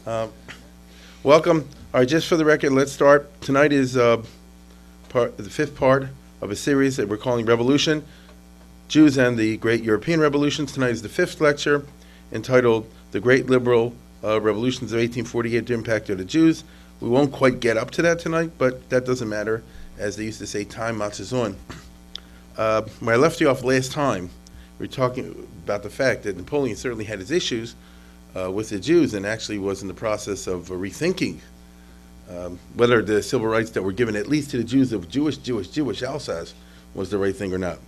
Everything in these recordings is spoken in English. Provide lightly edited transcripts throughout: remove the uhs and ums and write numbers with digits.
Uh, Welcome. All right, just for the record, let's start. Tonight is the fifth part of a series that we're calling Revolution, Jews and the Great European Revolutions. Tonight is the fifth lecture entitled The Great Liberal Revolutions of 1848 to Impact of the Jews. We won't quite get up to that tonight, but that doesn't matter. As they used to say, time marches on. When I left you off last time, we were talking about the fact that Napoleon certainly had his issues with the Jews and actually was in the process of rethinking whether the civil rights that were given at least to the Jews of Jewish Alsace was the right thing or not.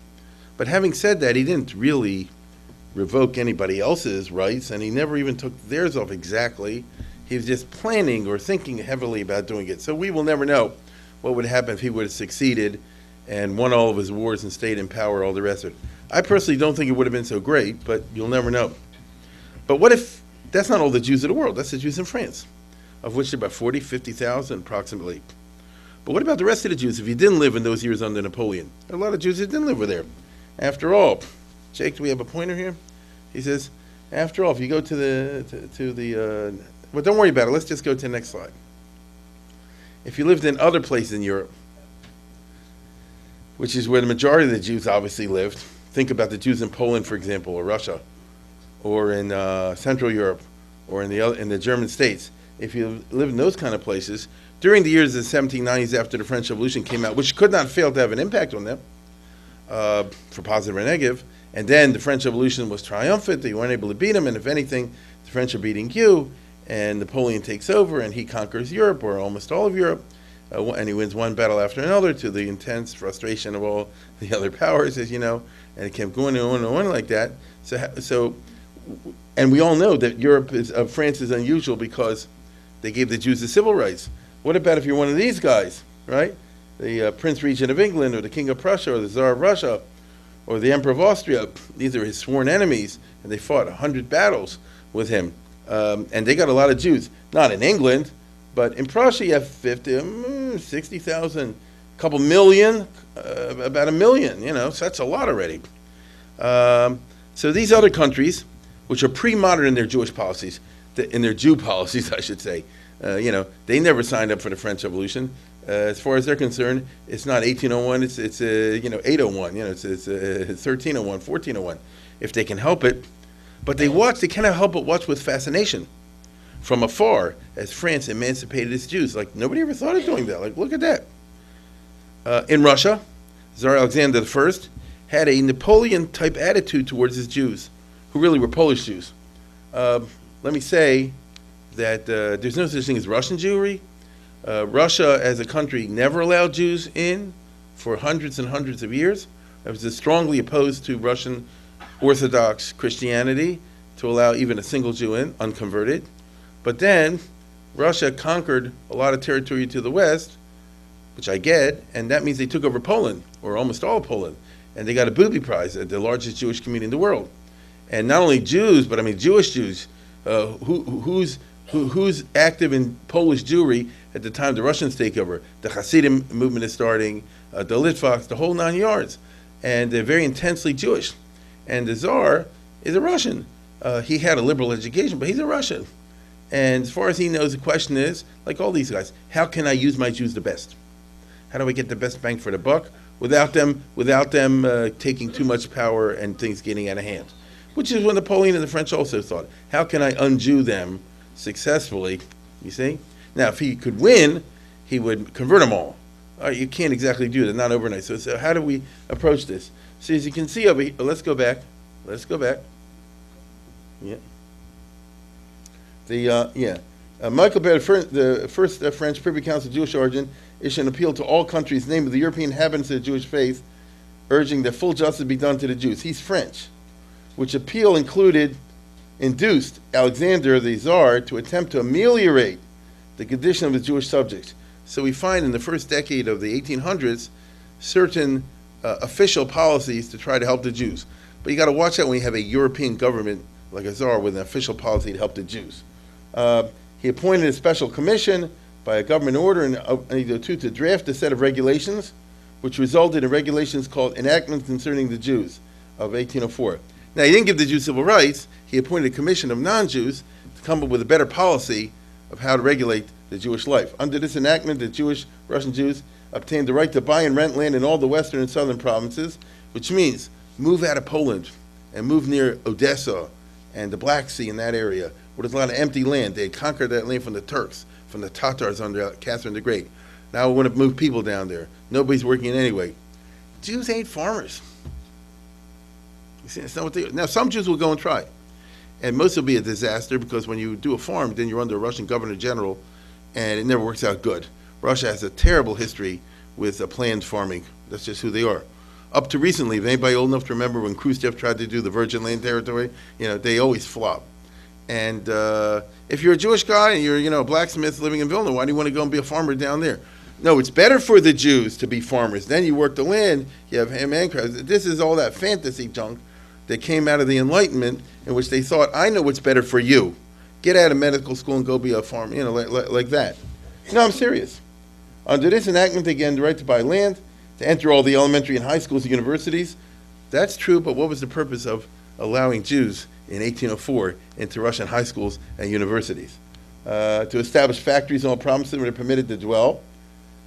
But having said that, he didn't really revoke anybody else's rights, and he never even took theirs off exactly. He was just planning or thinking heavily about doing it. So we will never know what would happen if he would have succeeded and won all of his wars and stayed in power, all the rest of it. I personally don't think it would have been so great, but you'll never know. But what if that's not all the Jews of the world? That's the Jews in France, of which there are about 40, 50,000 approximately. But what about the rest of the Jews if you didn't live in those years under Napoleon? There are a lot of Jews that didn't live over there. After all, Jake, do we have a pointer here? He says, after all, if you go to the well, don't worry about it. Let's just go to the next slide. If you lived in other places in Europe, which is where the majority of the Jews obviously lived, think about the Jews in Poland, for example, or Russia, or in Central Europe, or in the German states. If you live in those kind of places, during the years of the 1790s after the French Revolution came out, which could not fail to have an impact on them, for positive or negative, and then the French Revolution was triumphant, they weren't able to beat them, and if anything, the French are beating you, and Napoleon takes over, and he conquers Europe, or almost all of Europe, and he wins one battle after another to the intense frustration of all the other powers, as you know, and it kept going on and on like that. So, and we all know that France is unusual because they gave the Jews the civil rights. What about if you're one of these guys, right? The Prince Regent of England, or the King of Prussia, or the Tsar of Russia, or the Emperor of Austria? These are his sworn enemies, and they fought 100 battles with him. And they got a lot of Jews, not in England, but in Prussia you have 50, 60,000, a couple million, about 1 million, so that's a lot already. So these other countries, which are pre-modern in their Jewish policies, in their Jew policies, I should say, they never signed up for the French Revolution. As far as they're concerned, it's not 1801, it's 801, it's 1301, 1401, if they can help it. But they cannot help but watch with fascination from afar as France emancipated its Jews. Like, nobody ever thought of doing that. Like, look at that. In Russia, Tsar Alexander I had a Napoleon-type attitude towards his Jews, who really were Polish Jews. Let me say that there's no such thing as Russian Jewry. Russia, as a country, never allowed Jews in for hundreds and hundreds of years. It was strongly opposed to Russian Orthodox Christianity to allow even a single Jew in, unconverted. But then Russia conquered a lot of territory to the west, which I get, and that means they took over Poland, or almost all of Poland, and they got a booby prize, the largest Jewish community in the world. And not only Jews, but I mean Jewish Jews, who's active in Polish Jewry at the time the Russians take over. The Hasidim movement is starting, the Litvaks, the whole 9 yards, and they're very intensely Jewish. And the Tsar is a Russian. He had a liberal education, but he's a Russian. And as far as he knows, the question is, like all these guys, how can I use my Jews the best? How do I get the best bang for the buck without them taking too much power and things getting out of hand? Which is what Napoleon and the French also thought. How can I un-Jew them successfully, you see? Now, if he could win, he would convert them all. You can't exactly do that, not overnight. So how do we approach this? So as you can see over here, let's go back. Yeah. Michael Baird, the first French Privy Council of Jewish origin, issued an appeal to all countries, namely the European inhabitants of the Jewish faith, urging that full justice be done to the Jews. He's French, which appeal induced Alexander the Tsar to attempt to ameliorate the condition of the Jewish subjects. So we find in the first decade of the 1800s certain official policies to try to help the Jews. But you got to watch out when you have a European government like a Tsar with an official policy to help the Jews. He appointed a special commission by a government order in 1802 to draft a set of regulations, which resulted in regulations called Enactments Concerning the Jews of 1804. Now, he didn't give the Jews civil rights. He appointed a commission of non-Jews to come up with a better policy of how to regulate the Jewish life. Under this enactment, the Russian Jews obtained the right to buy and rent land in all the western and southern provinces, which means move out of Poland and move near Odessa and the Black Sea in that area, where there's a lot of empty land. They had conquered that land from the Turks, from the Tatars under Catherine the Great. Now we want to move people down there. Nobody's working anyway. Jews ain't farmers. You see, that's not what they. Now some Jews will go and try, and most will be a disaster because when you do a farm, then you're under a Russian governor general, and it never works out good. Russia has a terrible history with planned farming. That's just who they are. Up to recently, if anybody old enough to remember when Khrushchev tried to do the Virgin Land Territory, they always flop. And if you're a Jewish guy and you're, a blacksmith living in Vilna, why do you want to go and be a farmer down there? No, it's better for the Jews to be farmers. Then you work the land, you have ham and crabs. This is all that fantasy junk that came out of the Enlightenment in which they thought, I know what's better for you. Get out of medical school and go be a farmer, like that. No, I'm serious. Under this enactment, they gained the right to buy land, to enter all the elementary and high schools and universities. That's true, but what was the purpose of allowing Jews in 1804 into Russian high schools and universities? To establish factories in all provinces where they're permitted to dwell.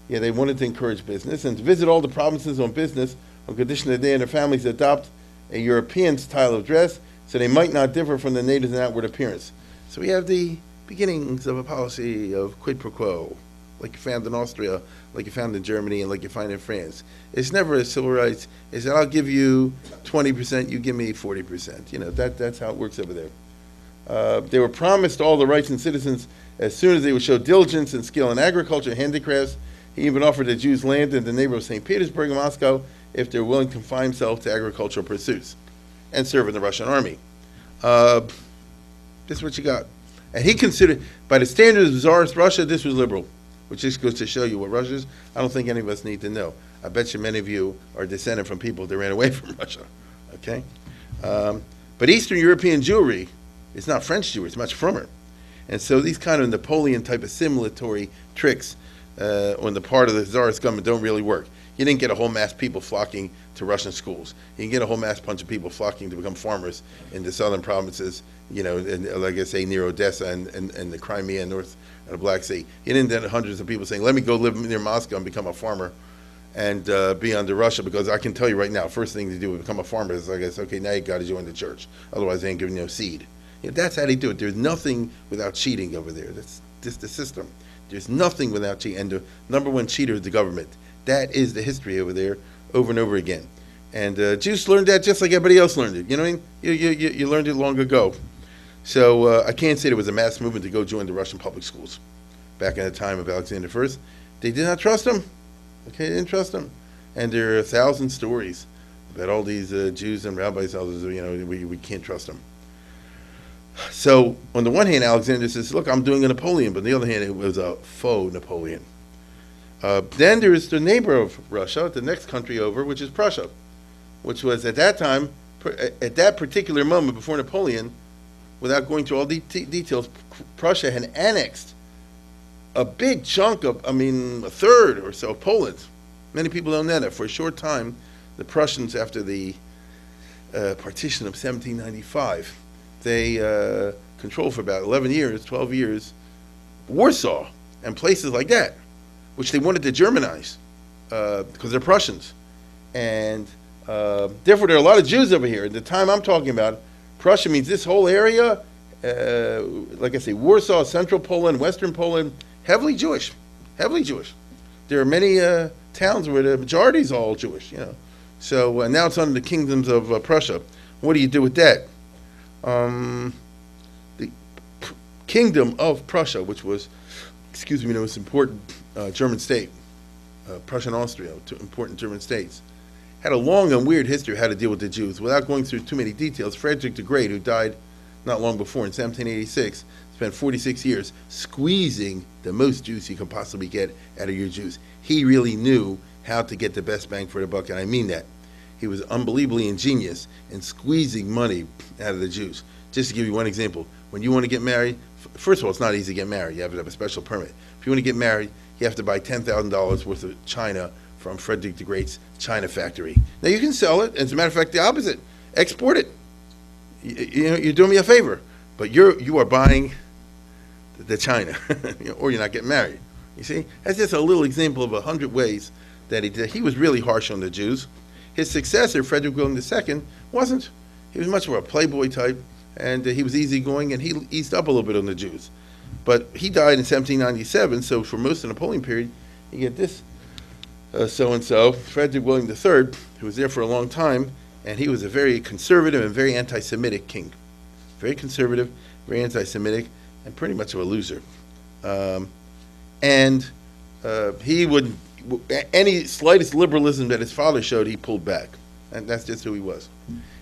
Yeah, they wanted to encourage business, and to visit all the provinces on business on condition that they and their families adopt a European style of dress so they might not differ from the natives in outward appearance. So we have the beginnings of a policy of quid pro quo, like you found in Austria, like you found in Germany, and like you find in France. It's never a civil rights. It's that I'll give you 20%, you give me 40%. That's how it works over there. They were promised all the rights and citizens as soon as they would show diligence and skill in agriculture and handicrafts. He even offered the Jews land in the neighborhood of St. Petersburg and Moscow if they're willing to confine themselves to agricultural pursuits and serve in the Russian army. This is what you got. And he considered, by the standards of Tsarist Russia, this was liberal, which just goes to show you what Russia is. I don't think any of us need to know. I bet you many of you are descended from people that ran away from Russia, okay? But Eastern European Jewry is not French Jewry, it's much frummer. And so these kind of Napoleon type of simulatory tricks on the part of the Tsarist government don't really work. You didn't get a whole mass people flocking to Russian schools. You can get a whole mass bunch of people flocking to become farmers in the southern provinces, and, like I say, near Odessa and the Crimea and north of the Black Sea. You didn't get hundreds of people saying, let me go live near Moscow and become a farmer and be under Russia, because I can tell you right now, first thing to do to become a farmer is, I guess, okay, now you got to join the church. Otherwise, they ain't giving you no seed. That's how they do it. There's nothing without cheating over there. That's just the system. There's nothing without cheating. And the number one cheater is the government. That is the history over there, over and over again. And Jews learned that just like everybody else learned it. You know what I mean? You learned it long ago. So I can't say there was a mass movement to go join the Russian public schools back in the time of Alexander I. They did not trust him. Okay, they didn't trust him. And there are 1,000 stories about all these Jews and rabbis, we can't trust them. So on the one hand, Alexander says, look, I'm doing a Napoleon, but on the other hand, it was a faux Napoleon. Then there is the neighbor of Russia, the next country over, which is Prussia, which was at that time, at that particular moment before Napoleon, without going through all the details, Prussia had annexed a big chunk of, a third or so of Poland. Many people don't know that. For a short time, the Prussians, after the partition of 1795, they controlled for about 11 years, 12 years, Warsaw and places like that, which they wanted to Germanize because they're Prussians. And therefore, there are a lot of Jews over here. At the time I'm talking about, Prussia means this whole area, like I say, Warsaw, Central Poland, Western Poland, heavily Jewish, heavily Jewish. There are many towns where the majority is all Jewish, So now it's under the kingdoms of Prussia. What do you do with that? The kingdom of Prussia, which was, the most important German state, Prussia and Austria, two important German states, had a long and weird history of how to deal with the Jews. Without going through too many details, Frederick the Great, who died not long before in 1786, spent 46 years squeezing the most Jews you could possibly get out of your Jews. He really knew how to get the best bang for the buck, and I mean that. He was unbelievably ingenious in squeezing money out of the Jews. Just to give you one example, when you want to get married, first of all, it's not easy to get married. You have to have a special permit. If you want to get married, you have to buy $10,000 worth of china from Frederick the Great's China factory. Now, you can sell it. As a matter of fact, the opposite. Export it. You're doing me a favor. But you are buying to China, or you're not getting married. You see, that's just a little example of 100 ways that he did. He was really harsh on the Jews. His successor, Frederick William II, wasn't. He was much more a playboy type, and he was easygoing, and he eased up a little bit on the Jews. But he died in 1797, so for most of the Napoleon period, you get this so-and-so, Frederick William III, who was there for a long time, and he was a very conservative and very anti-Semitic king. Very conservative, very anti-Semitic, and pretty much of a loser. He would, any slightest liberalism that his father showed, he pulled back. And that's just who he was.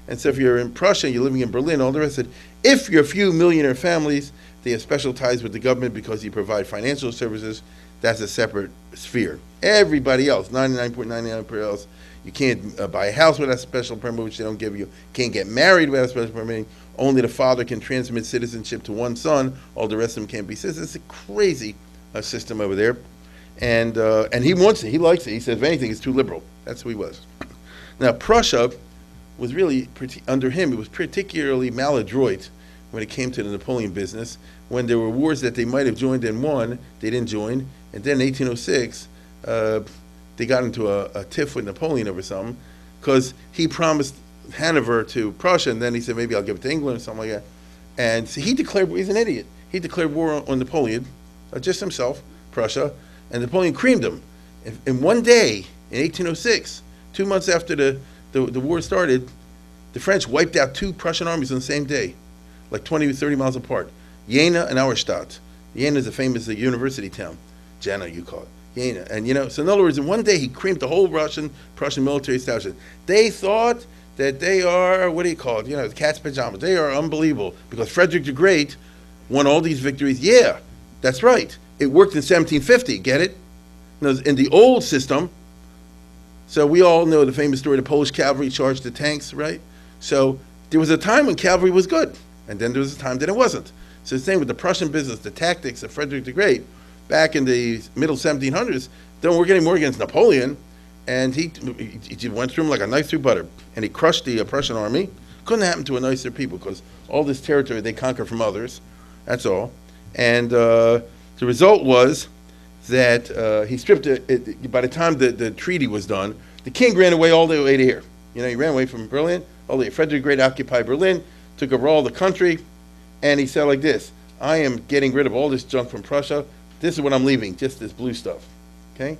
And so if you're in Prussia, you're living in Berlin, all the rest of it, if you're a few millionaire families, they have special ties with the government because you provide financial services, that's a separate sphere. Everybody else, 99.99% else, you can't buy a house without a special permit, which they don't give you. Can't get married without a special permit. Only the father can transmit citizenship to one son. All the rest of them can't be citizens. It's a crazy system over there. And he wants it. He likes it. He says, if anything, it's too liberal. That's who he was. Now, Prussia was really, under him, it was particularly maladroit when it came to the Napoleon business. When there were wars that they might have joined and won, they didn't join. And then in 1806, they got into a tiff with Napoleon over something, because he promised Hanover to Prussia, and then he said, maybe I'll give it to England or something like that. And so he declared, he's an idiot. He declared war on Napoleon, just himself, Prussia, and Napoleon creamed him. In one day, in 1806, 2 months after the war started, the French wiped out 2 Prussian armies on the same day, like 20 or 30 miles apart. Jena and Auerstadt. Jena is a famous university town. Jena, you call it. Jena. And, so in other words, in one day, he creamed the whole Prussian military establishment. They thought that they are, what do you call it, cat's pajamas. They are unbelievable, because Frederick the Great won all these victories. Yeah, that's right. It worked in 1750, get it? In the old system, so we all know the famous story, the Polish cavalry charged the tanks, right? So there was a time when cavalry was good, and then there was a time that it wasn't. So the same with the Prussian business, the tactics of Frederick the Great, back in the middle 1700s, don't work anymore against Napoleon, and he went through him like a knife through butter, and he crushed the Prussian army. Couldn't happen to a nicer people, because all this territory they conquered from others, that's all. And the result was that he stripped it. By the time the treaty was done, the king ran away all the way to here. He ran away from Berlin, all the way. Frederick the Great occupied Berlin, took over all the country, and he said like this, I am getting rid of all this junk from Prussia. This is what I'm leaving, just this blue stuff, okay?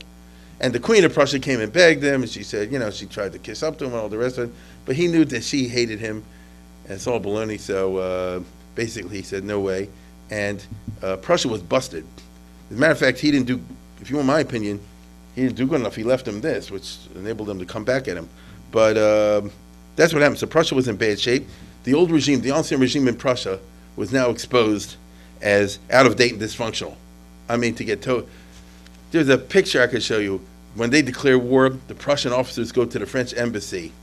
And the Queen of Prussia came and begged him, and she said, she tried to kiss up to him and all the rest of it, but he knew that she hated him, and it's all baloney, so basically he said, no way. And Prussia was busted. As a matter of fact, he didn't do, if you want my opinion, he didn't do good enough. He left him this, which enabled them to come back at him. But that's what happened. So Prussia was in bad shape. The old regime, the ancien regime in Prussia, was now exposed as out of date and dysfunctional. I mean, to get to, there's a picture I could show you. When they declare war, the Prussian officers go to the French embassy,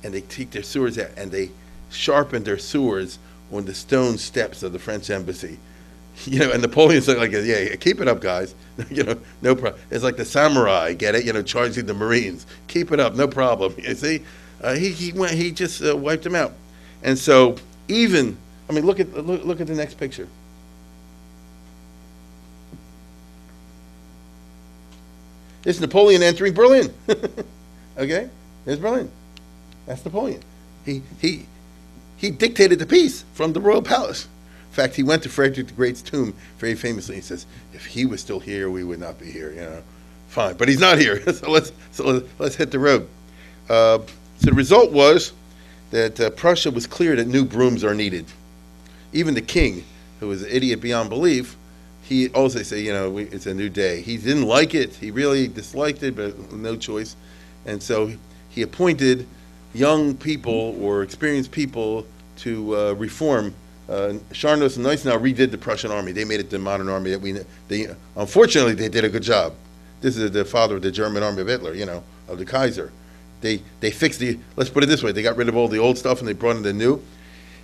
and they take their swords out, and they sharpen their swords on the stone steps of the French embassy. And Napoleon's like, yeah, keep it up, guys. No problem. It's like the samurai, get it? Charging the Marines. Keep it up, no problem. You see, he just wiped them out. And so look at the next picture. It's Napoleon entering Berlin. Okay, there's Berlin. That's Napoleon. He dictated the peace from the royal palace. In fact, he went to Frederick the Great's tomb very famously. He says, "If he was still here, we would not be here." Fine, but he's not here. so let's hit the road. So the result was that Prussia was clear that new brooms are needed. Even the king, who was an idiot beyond belief, he also said, it's a new day. He didn't like it. He really disliked it, but no choice. And so he appointed young people or experienced people to reform. Scharnhorst and Gneisenau redid the Prussian army. They made it the modern army that unfortunately, they did a good job. This is the father of the German army of Hitler, of the Kaiser. They fixed let's put it this way, they got rid of all the old stuff and they brought in the new.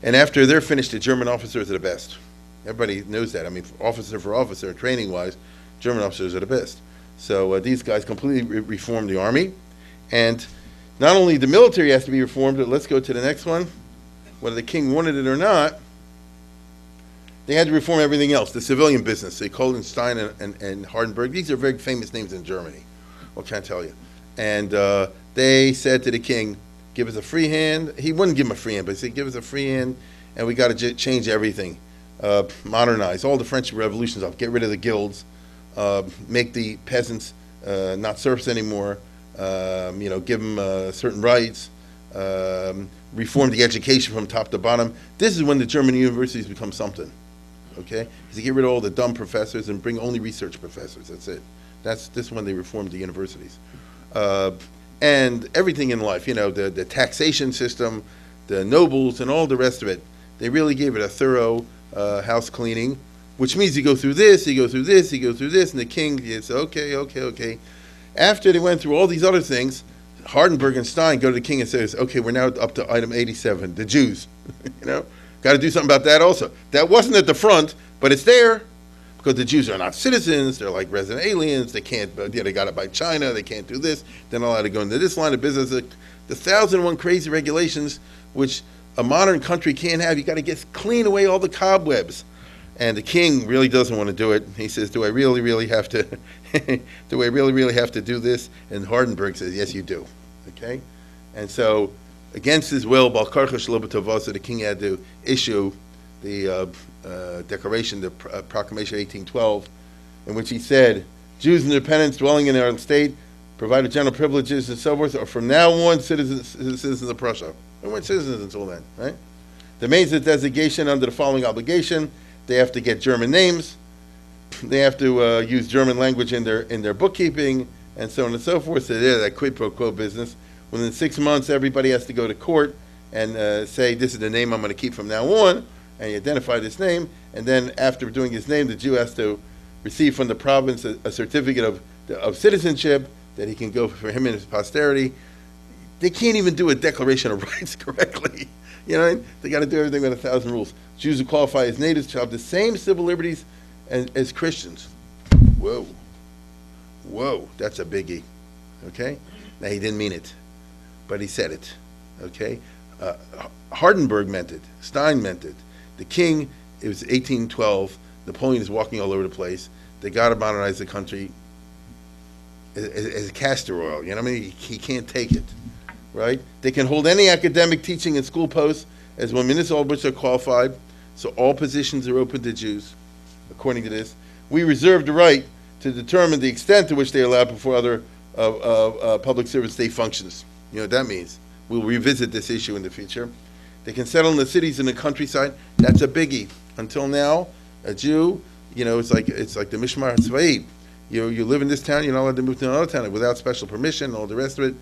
And after they're finished, the German officers are the best. Everybody knows that. I mean, officer for officer, training-wise, German officers are the best. So these guys completely reformed the army. And not only the military has to be reformed, but let's go to the next one. Whether the king wanted it or not, They had to reform everything else, the civilian business. They Kollenstein and Hardenberg. These are very famous names in Germany. What can I tell you? And they said to the king, give us a free hand. He wouldn't give him a free hand, but he said, give us a free hand, and we got to change everything, modernize all the French revolutions off, get rid of the guilds, make the peasants not serfs anymore, give them certain rights, reform the education from top to bottom. This is when the German universities become something, okay? Because you get rid of all the dumb professors and bring only research professors, that's it. This is when they reformed the universities. And everything in life, the taxation system, the nobles, and all the rest of it, they really gave it a thorough house cleaning, which means you go through this, you go through this, you go through this, and the king is okay. After they went through all these other things, Hardenberg and Stein go to the king and says, okay, we're now up to item 87, the Jews. Got to do something about that also. That wasn't at the front, but it's there because the Jews are not citizens. They're like resident aliens. They can't, they got it by China. They can't do this. They're not allowed to go into this line of business. The 1,001 crazy regulations, which a modern country can't have. You got to clean away all the cobwebs. And the king really doesn't want to do it. He says, do I really have to, do I really have to do this? And Hardenberg says, yes, you do. Okay? And so, against his will, the king had to issue the declaration, the proclamation of 1812, in which he said, Jews and dependents dwelling in their own state, provided general privileges and so forth, are from now on citizens of Prussia. They weren't citizens until then, right? The means of designation under the following obligation: they have to get German names, they have to use German language in their bookkeeping, and so on and so forth. So there's that quid pro quo business. Within 6 months, everybody has to go to court and say, this is the name I'm going to keep from now on, and you identify this name, and then after doing his name, the Jew has to receive from the province a certificate of citizenship that he can go for him and his posterity. They can't even do a declaration of rights correctly. You know what I mean? They got to do everything with 1,000 rules. Jews who qualify as natives shall have the same civil liberties as Christians. Whoa, that's a biggie. Okay? Now, he didn't mean it, but he said it. Okay? Hardenberg meant it. Stein meant it. The king, it was 1812. Napoleon is walking all over the place. They got to modernize the country as castor oil. You know what I mean? He can't take it. Right? They can hold any academic teaching and school posts as when municipal which are qualified. So all positions are open to Jews, according to this. We reserve the right to determine the extent to which they are allowed before other public service state functions. You know what that means? We'll revisit this issue in the future. They can settle in the cities and the countryside. That's a biggie. Until now, a Jew, it's like the Mishmar Tzva'id. You live in this town, you're not allowed to move to another town without special permission, all the rest of it.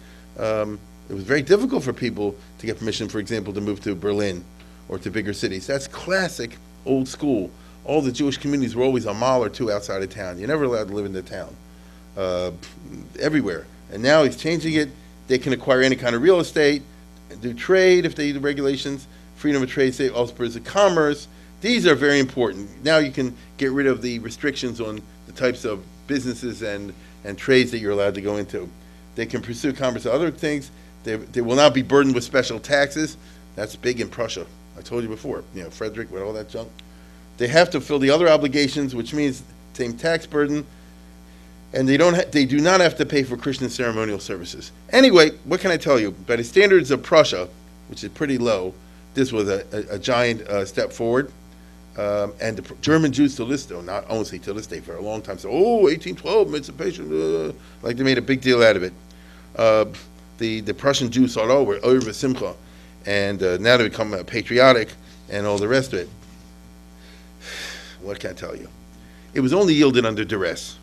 It was very difficult for people to get permission, for example, to move to Berlin or to bigger cities. That's classic old school. All the Jewish communities were always a mile or two outside of town. You're never allowed to live in the town, everywhere. And now he's changing it. They can acquire any kind of real estate, do trade if they do regulations, freedom of trade, say all spurs of commerce. These are very important. Now you can get rid of the restrictions on the types of businesses and trades that you're allowed to go into. They can pursue commerce and other things. They will not be burdened with special taxes. That's big in Prussia. I told you before, Frederick with all that junk. They have to fill the other obligations, which means same tax burden, and they do not have to pay for Christian ceremonial services. Anyway, what can I tell you? By the standards of Prussia, which is pretty low, this was a giant step forward. And the German Jews till this day, not only till this day, for a long time, say, 1812, emancipation, like they made a big deal out of it. The Prussian Jews thought, we're over Simcha, and now they become patriotic and all the rest of it. What can I tell you? It was only yielded under duress.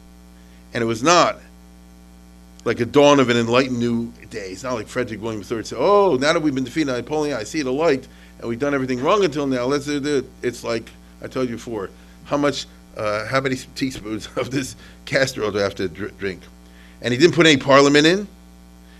And it was not like a dawn of an enlightened new day. It's not like Frederick William III said, now that we've been defeated by Napoleon, I see the light, and we've done everything wrong until now, let's do it. It's like, I told you before, how many teaspoons of this castor oil do I have to drink? And he didn't put any parliament in.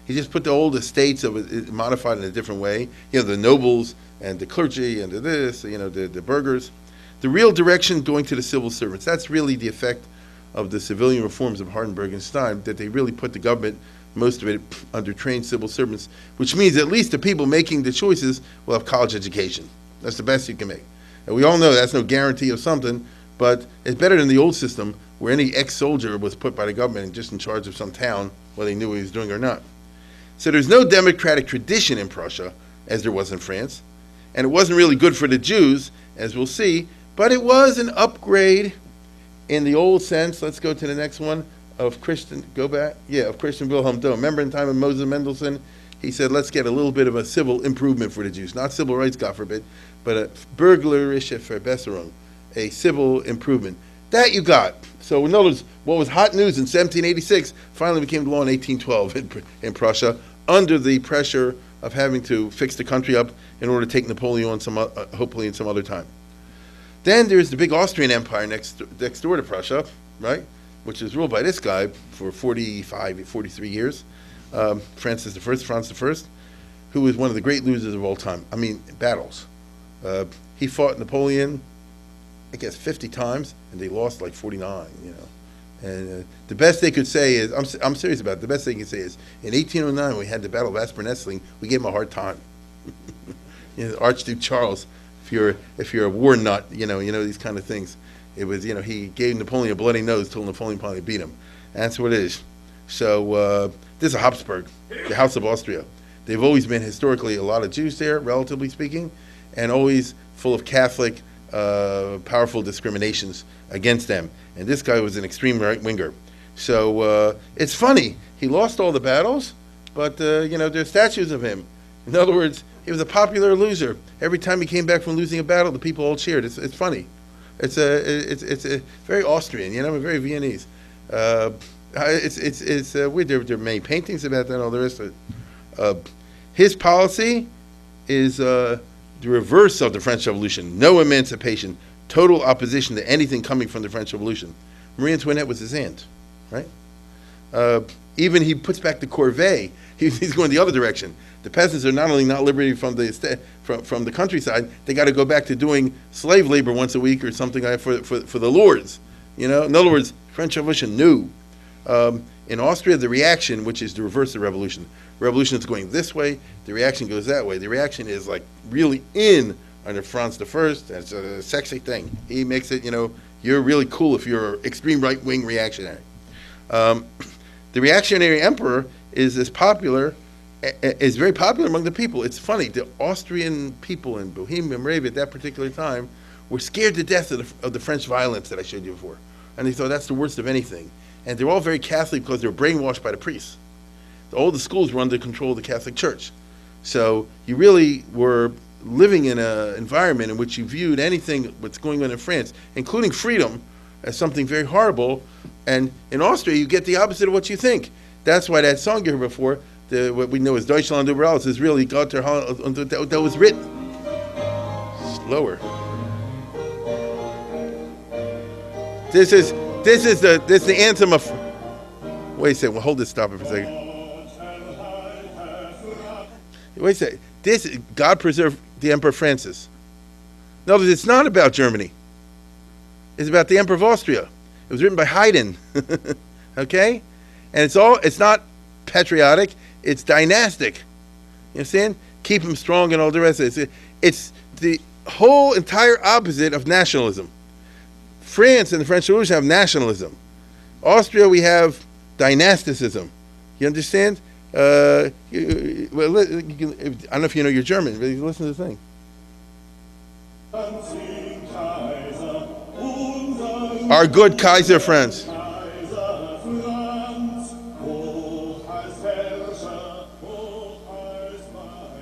He just put the old estates modified in a different way. The nobles and the clergy and the burghers. The real direction going to the civil servants. That's really the effect of the civilian reforms of Hardenberg and Stein, that they really put the government, most of it, under trained civil servants, which means at least the people making the choices will have college education. That's the best you can make. And we all know that's no guarantee of something, but it's better than the old system where any ex-soldier was put by the government and just in charge of some town, whether he knew what he was doing or not. So there's no democratic tradition in Prussia, as there was in France, and it wasn't really good for the Jews, as we'll see, but it was an upgrade in the old sense. Let's go to the next one, of Christian, of Christian Wilhelm Dohm. Remember in time of Moses Mendelssohn, he said, let's get a little bit of a civil improvement for the Jews. Not civil rights, God forbid, but a burglarische Verbesserung, a civil improvement. That you got. So in other words, what was hot news in 1786 finally became law in 1812 in Prussia, under the pressure of having to fix the country up in order to take Napoleon hopefully in some other time. Then there's the big Austrian Empire next door to Prussia, right? Which is ruled by this guy for 43 years, Francis I, who was one of the great losers of all time. I mean, battles. He fought Napoleon, I guess, 50 times, and they lost like 49, you know. And the best they could say is, I'm serious about it, the best they could say is, in 1809, when we had the Battle of Aspern-Essling, we gave him a hard time. You know, Archduke Charles, if you're a war nut, you know these kind of things. It was, he gave Napoleon a bloody nose till Napoleon finally beat him. And that's what it is. So this is a Habsburg, the House of Austria. They've always been historically a lot of Jews there, relatively speaking, and always full of Catholic, powerful discriminations against them. And this guy was an extreme right-winger. So it's funny. He lost all the battles, but, there's statues of him. In other words, he was a popular loser. Every time he came back from losing a battle, the people all cheered. It's funny. It's a very Austrian, very Viennese. It's weird. There are many paintings about that and all the rest of it. His policy is the reverse of the French Revolution. No emancipation, total opposition to anything coming from the French Revolution. Marie Antoinette was his aunt, right? Even he puts back the corvée. He's going the other direction. The peasants are not only not liberated from the countryside, they got to go back to doing slave labor once a week or something like that for the lords. In other words, French Revolution knew. In Austria, the reaction, which is the reverse of revolution. Revolution is going this way, the reaction goes that way. The reaction is like really in under Franz I. It's a sexy thing. He makes it, you're really cool if you're an extreme right-wing reactionary. The reactionary emperor is very popular among the people. It's funny, the Austrian people in Bohemia, Moravia at that particular time were scared to death of the French violence that I showed you before. And they thought that's the worst of anything. And they're all very Catholic because they were brainwashed by the priests. All the schools were under control of the Catholic Church. So you really were living in an environment in which you viewed anything what's going on in France, including freedom, as something very horrible. And in Austria, you get the opposite of what you think. That's why that song you heard before, what we know as Deutschland über alles, is really Gott der that was written. Slower. This is the anthem of. Wait a second. Well, hold this. Stop it for a second. Wait a second. This God preserve the Emperor Francis. No, it's not about Germany. It's about the Emperor of Austria. It was written by Haydn. Okay, and it's not patriotic. It's dynastic. You understand? Keep him strong and all the rest of it. It's the whole entire opposite of nationalism. France and the French Revolution have nationalism. Austria, we have dynasticism. You understand? I don't know if you know your German, but you listen to the thing. Our good Kaiser friends.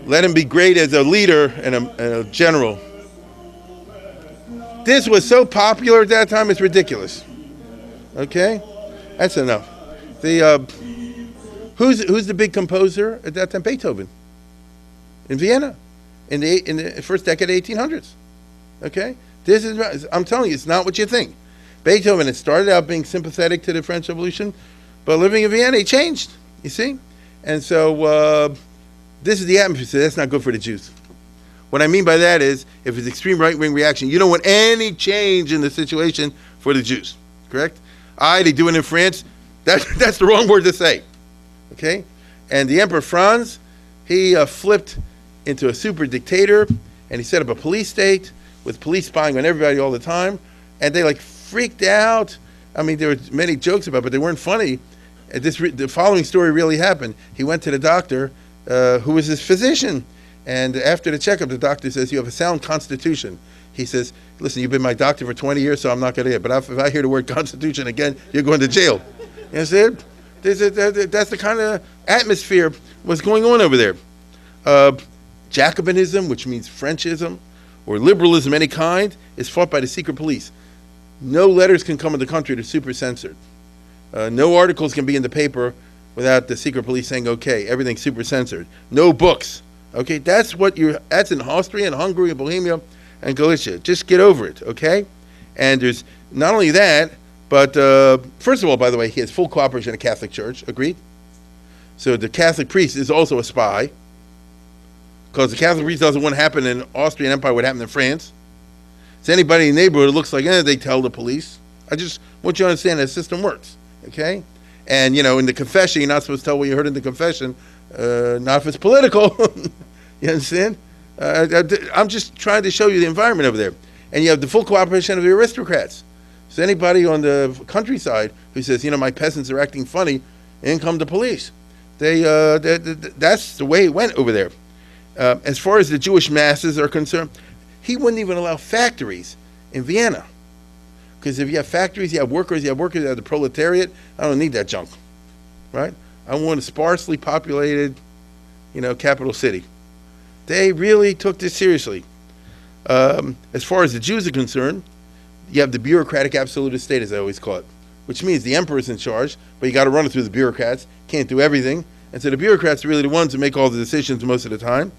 Let him be great as a leader and a general. This was so popular at that time, it's ridiculous. Okay? That's enough. Who's the big composer at that time? Beethoven. In Vienna. In the first decade of 1800s. Okay? I'm telling you, it's not what you think. Beethoven had started out being sympathetic to the French Revolution, but living in Vienna, he changed. You see? And so this is the atmosphere. So that's not good for the Jews. What I mean by that is, if it's extreme right-wing reaction, you don't want any change in the situation for the Jews. Correct? They do it in France. That's the wrong word to say. Okay? And the Emperor Franz, he flipped into a super dictator, and he set up a police state with police spying on everybody all the time, and they like freaked out. I mean, there were many jokes about it, but they weren't funny. And the following story really happened. He went to the doctor, who was his physician, and after the checkup, the doctor says, "You have a sound constitution." He says, "Listen, you've been my doctor for 20 years, so I'm not going to get it. But if I hear the word constitution again, you're going to jail." You understand? That's the kind of atmosphere was going on over there. Jacobinism, which means Frenchism, or liberalism any kind, is fought by the secret police. No letters can come in the country, they're super censored. No articles can be in the paper without the secret police saying, okay, everything's super censored. No books. Okay, that's in Austria and Hungary and Bohemia and Galicia. Just get over it, okay? And there's not only that, but first of all, by the way, he has full cooperation in the Catholic Church, agreed? So the Catholic priest is also a spy, because the Catholic priest doesn't want to happen in Austrian Empire what happened in France. So anybody in the neighborhood looks like, they tell the police. I just want you to understand that the system works, okay? And, in the confession, you're not supposed to tell what you heard in the confession, not if it's political. You understand? I'm just trying to show you the environment over there. And you have the full cooperation of the aristocrats. So anybody on the countryside who says, my peasants are acting funny, in come the police. That's the way it went over there. As far as the Jewish masses are concerned, he wouldn't even allow factories in Vienna. Because if you have factories, you have workers, you have the proletariat. I don't need that junk, right? I want a sparsely populated, capital city. They really took this seriously. As far as the Jews are concerned, you have the bureaucratic absolutist state, as I always call it, which means the emperor's in charge, but you got to run it through the bureaucrats. Can't do everything. And so the bureaucrats are really the ones who make all the decisions most of the time.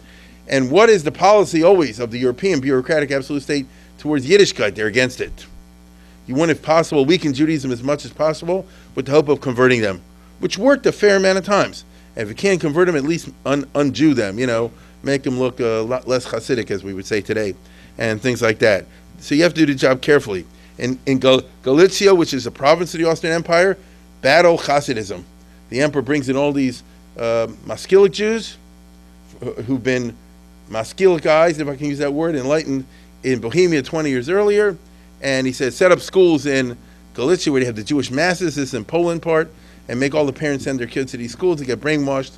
And what is the policy always of the European bureaucratic absolute state towards Yiddishkeit? They're against it. You want, if possible, weaken Judaism as much as possible with the hope of converting them, which worked a fair amount of times. And if you can't convert them, at least un-Jew them, make them look a lot less Hasidic, as we would say today, and things like that. So you have to do the job carefully. In Galicia, which is a province of the Austrian Empire, battle Hasidism. The emperor brings in all these Maskilic Jews who've been Maskilicized, if I can use that word, enlightened in Bohemia 20 years earlier. And he said, set up schools in Galicia where they have the Jewish masses, this is in Poland part, and make all the parents send their kids to these schools to get brainwashed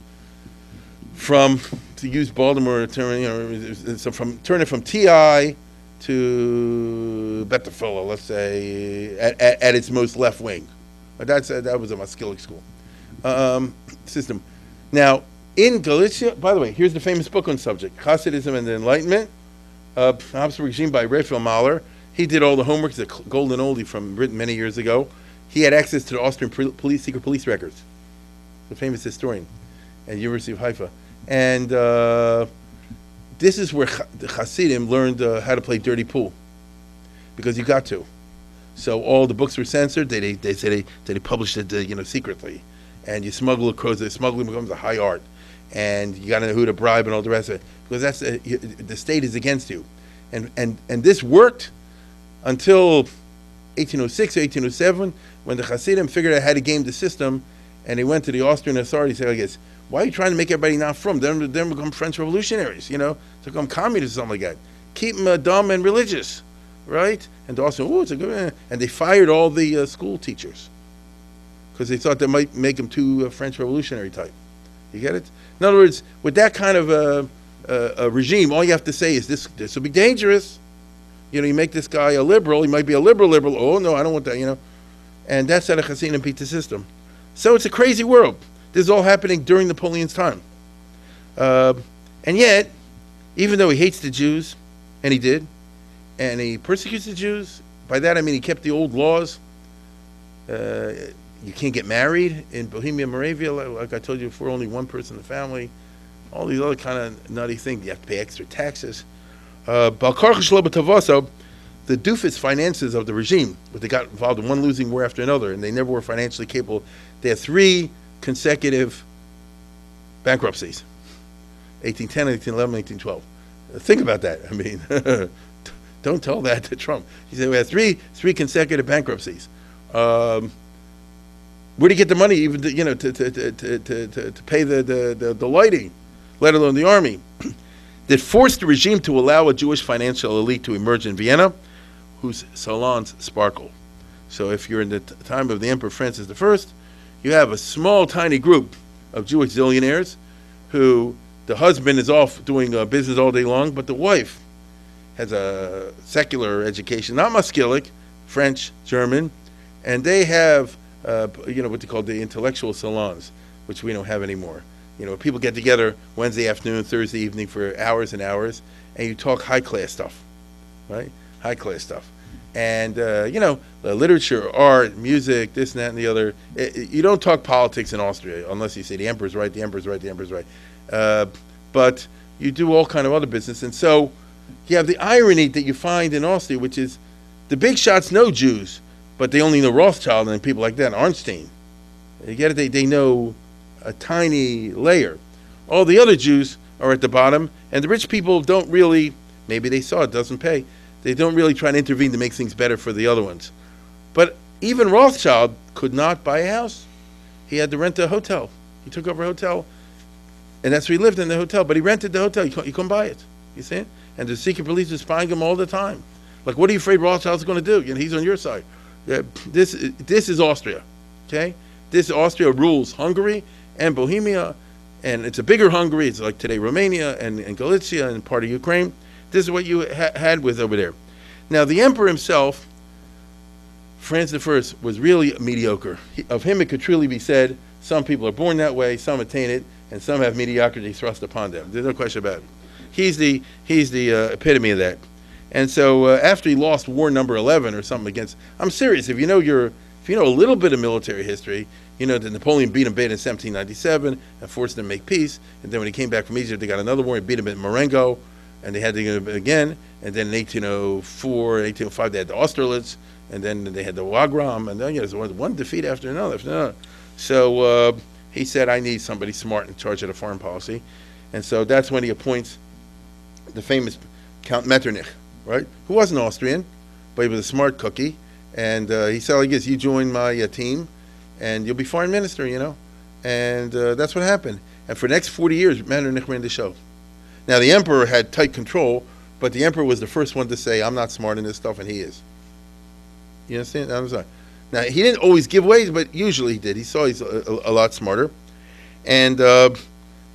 to use Baltimore, turn it from TI to Betafilla, let's say, at its most left wing. That was a Maskilic school system. Now, in Galicia, by the way, here's the famous book on the subject, Hasidism and the Enlightenment, Habsburg regime by Raphael Mahler. He did all the homework, the golden oldie written many years ago. He had access to the Austrian secret police records. The famous historian at the University of Haifa. And this is where the Hasidim learned how to play dirty pool, because you got to. So all the books were censored. They say they published it secretly, and you smuggle across. Smuggling becomes a high art, and you got to know who to bribe and all the rest of it, because that's the state is against you, and this worked until 1806 or 1807 when the Hasidim figured out how to game the system, and they went to the Austrian authorities and said, I guess, why are you trying to make everybody not from? Then become French revolutionaries, to become communists or something like that. Keep them dumb and religious, right? And the Austrians, it's a good, and they fired all the school teachers because they thought that might make them too French revolutionary type. You get it? In other words, with that kind of a regime, all you have to say is this will be dangerous. You make this guy a liberal, he might be a liberal. Oh no, I don't want that, And that's how the Hasidim beat the system. So it's a crazy world. This is all happening during Napoleon's time. And yet, even though he hates the Jews, and he did, and he persecutes the Jews, by that I mean he kept the old laws. You can't get married in Bohemia, Moravia, like I told you before, only one person in the family. All these other kind of nutty things. You have to pay extra taxes. The doofus finances of the regime, but they got involved in one losing war after another, and they never were financially capable. They had 3 consecutive bankruptcies, 1810, 1811, 1812. Think about that. I mean, don't tell that to Trump. He said we had three consecutive bankruptcies. Where do you get the money even to pay the lighting, let alone the army? that forced the regime to allow a Jewish financial elite to emerge in Vienna, whose salons sparkle. So if you're in the time of the Emperor Francis I, you have a small, tiny group of Jewish zillionaires who the husband is off doing business all day long, but the wife has a secular education, not Maskilic, French, German, and they have, what they call the intellectual salons, which we don't have anymore. People get together Wednesday afternoon, Thursday evening for hours and hours, and you talk high-class stuff, right? High-class stuff. And, the literature, art, music, this and that and the other. You don't talk politics in Austria unless you say the emperor's right, the emperor's right, the emperor's right. But you do all kind of other business. And so you have the irony that you find in Austria, which is the big shots know Jews, but they only know Rothschild and people like that, Arnstein. You get it? They know a tiny layer. All the other Jews are at the bottom, and the rich people don't really, maybe they saw it doesn't pay, they don't really try to intervene to make things better for the other ones. But even Rothschild could not buy a house. He had to rent a hotel. He took over a hotel, and that's where he lived, in the hotel. But he rented the hotel. You couldn't buy it. You see it? And the secret police was spying him all the time. Like, what are you afraid Rothschild's going to do? He's on your side. This is Austria, okay? This Austria rules Hungary and Bohemia, and it's a bigger Hungary. It's like today Romania and Galicia and part of Ukraine. This is what you had with over there. Now, the emperor himself, Francis I, was really mediocre. Of him, it could truly be said, some people are born that way, some attain it, and some have mediocrity thrust upon them. There's no question about it. He's the epitome of that. And so after he lost war number 11 or something against, I'm serious, if you know a little bit of military history, you know that Napoleon beat him bad in 1797 and forced them to make peace. And then when he came back from Egypt, they got another war and beat him at Marengo, and they had to get him again. And then in 1804, 1805, they had the Austerlitz, and then they had the Wagram, and then there's one defeat after another. So he said, I need somebody smart in charge of the foreign policy. And so that's when he appoints the famous Count Metternich, right? Who wasn't Austrian, but he was a smart cookie. And he said, I guess you join my team, and you'll be foreign minister, And that's what happened. And for the next 40 years, Metternich ran the show. Now, the emperor had tight control, but the emperor was the first one to say, I'm not smart in this stuff, and he is. You understand? I'm sorry. Now, he didn't always give way, but usually he did. He saw he's a lot smarter. And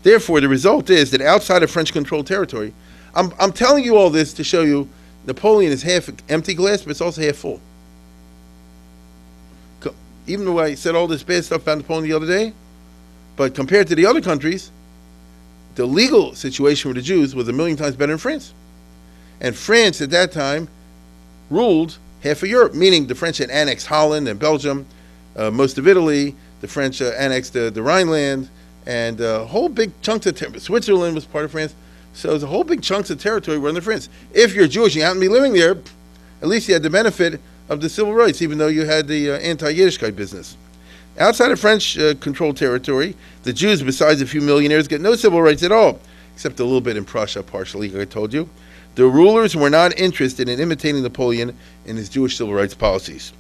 therefore, the result is that outside of French-controlled territory, I'm telling you all this to show you Napoleon is half empty glass, but it's also half full. Even though I said all this bad stuff about Napoleon the other day, but compared to the other countries, the legal situation for the Jews was 1,000,000 times better than France. And France at that time ruled half of Europe, meaning the French had annexed Holland and Belgium, most of Italy, the French annexed the Rhineland, and whole big chunks of territory. Switzerland was part of France. So there's a whole big chunks of territory were under France. If you're Jewish and you happen to be living there, at least you had the benefit of the civil rights, even though you had the anti-Yiddishkeit business. Outside of French-controlled territory, the Jews, besides a few millionaires, get no civil rights at all, except a little bit in Prussia, partially, like I told you. The rulers were not interested in imitating Napoleon in his Jewish civil rights policies.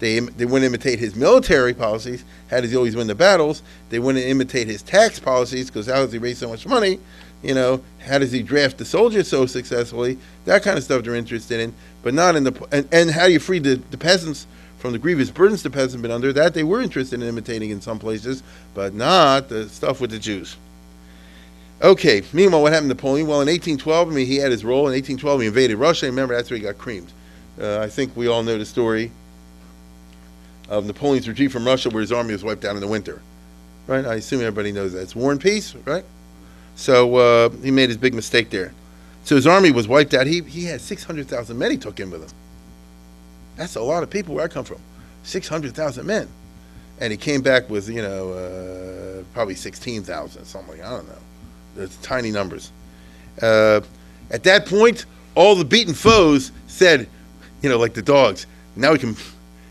They wouldn't imitate his military policies. How does he always win the battles? They wouldn't imitate his tax policies, because how does he raise so much money? How does he draft the soldiers so successfully? That kind of stuff they're interested in, but not in and how do you free the peasants from the grievous burdens the peasants have been under? That they were interested in imitating in some places, but not the stuff with the Jews. Okay, meanwhile, what happened to Napoleon? Well, in 1812, he had his role. In 1812, he invaded Russia. Remember, that's where he got creamed. I think we all know the story of Napoleon's retreat from Russia, where his army was wiped out in the winter. Right? I assume everybody knows that. It's War and Peace, right? So he made his big mistake there. So his army was wiped out. He had 600,000 men he took in with him. That's a lot of people where I come from. 600,000 men. And he came back with, probably 16,000, something. I don't know. There's tiny numbers. At that point, all the beaten foes said, like the dogs, now we can,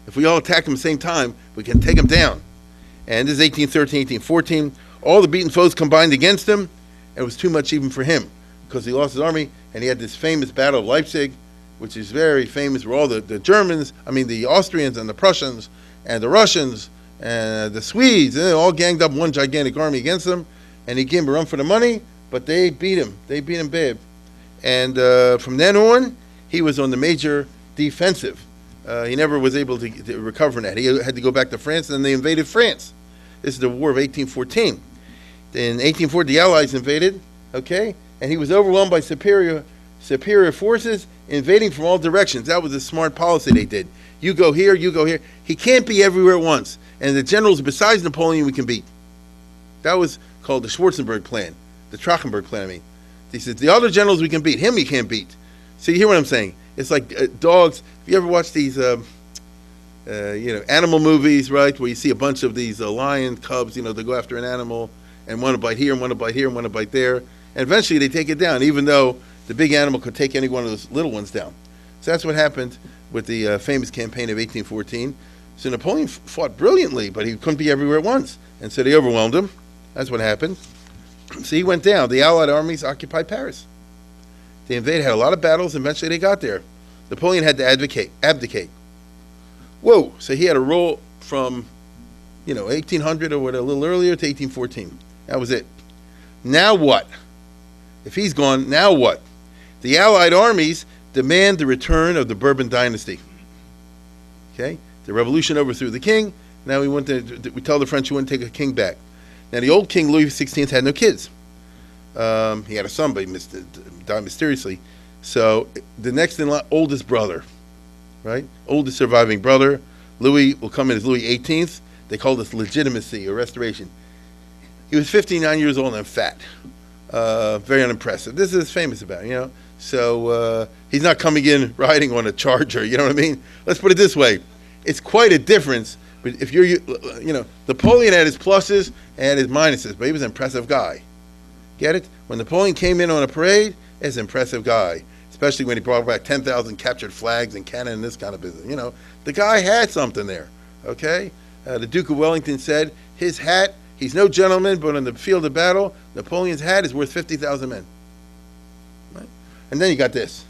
if we all attack them at the same time, we can take them down. And this is 1813, 1814. All the beaten foes combined against him. It was too much even for him, because he lost his army, and he had this famous Battle of Leipzig, which is very famous, where all the Germans, the Austrians and the Prussians and the Russians and the Swedes, and they all ganged up one gigantic army against him, and he gave him a run for the money, but they beat him. They beat him bad. And from then on, he was on the major defensive. He never was able to recover from that. He had to go back to France, and then they invaded France. This is the War of 1814. In 1840, the Allies invaded, okay? And he was overwhelmed by superior forces invading from all directions. That was a smart policy they did. You go here, you go here. He can't be everywhere at once. And the generals besides Napoleon we can beat. That was called the Schwarzenberg plan, the Trachenberg plan, I mean. He said, the other generals we can beat, him you can't beat. So you hear what I'm saying? It's like dogs. Have you ever watched these, animal movies, right, where you see a bunch of these lion cubs, they go after an animal, and one to bite here, and one to bite here, and one to bite there. And eventually they take it down, even though the big animal could take any one of those little ones down. So that's what happened with the famous campaign of 1814. So Napoleon fought brilliantly, but he couldn't be everywhere at once. And so they overwhelmed him. That's what happened. So he went down. The Allied armies occupied Paris. They invaded, had a lot of battles, and eventually they got there. Napoleon had to abdicate. Whoa! So he had to roll from, 1800 or what, a little earlier to 1814. That was it. Now what? If he's gone, now what? The Allied armies demand the return of the Bourbon dynasty. Okay? The revolution overthrew the king. Now we tell the French we want to take a king back. Now the old king, Louis XVI, had no kids. He had a son, but he died mysteriously. So the next in line, oldest brother, right? Oldest surviving brother. Louis will come in as Louis XVIII. They call this legitimacy or restoration. He was 59 years old and fat. Very unimpressive. This is famous about, So he's not coming in riding on a charger, you know what I mean? Let's put it this way. It's quite a difference. But if you're, Napoleon had his pluses and his minuses, but he was an impressive guy. Get it? When Napoleon came in on a parade, it's an impressive guy, especially when he brought back 10,000 captured flags and cannon and this kind of business. The guy had something there, okay? The Duke of Wellington said his hat, he's no gentleman, but on the field of battle, Napoleon's hat is worth 50,000 men. Right? And then you got this,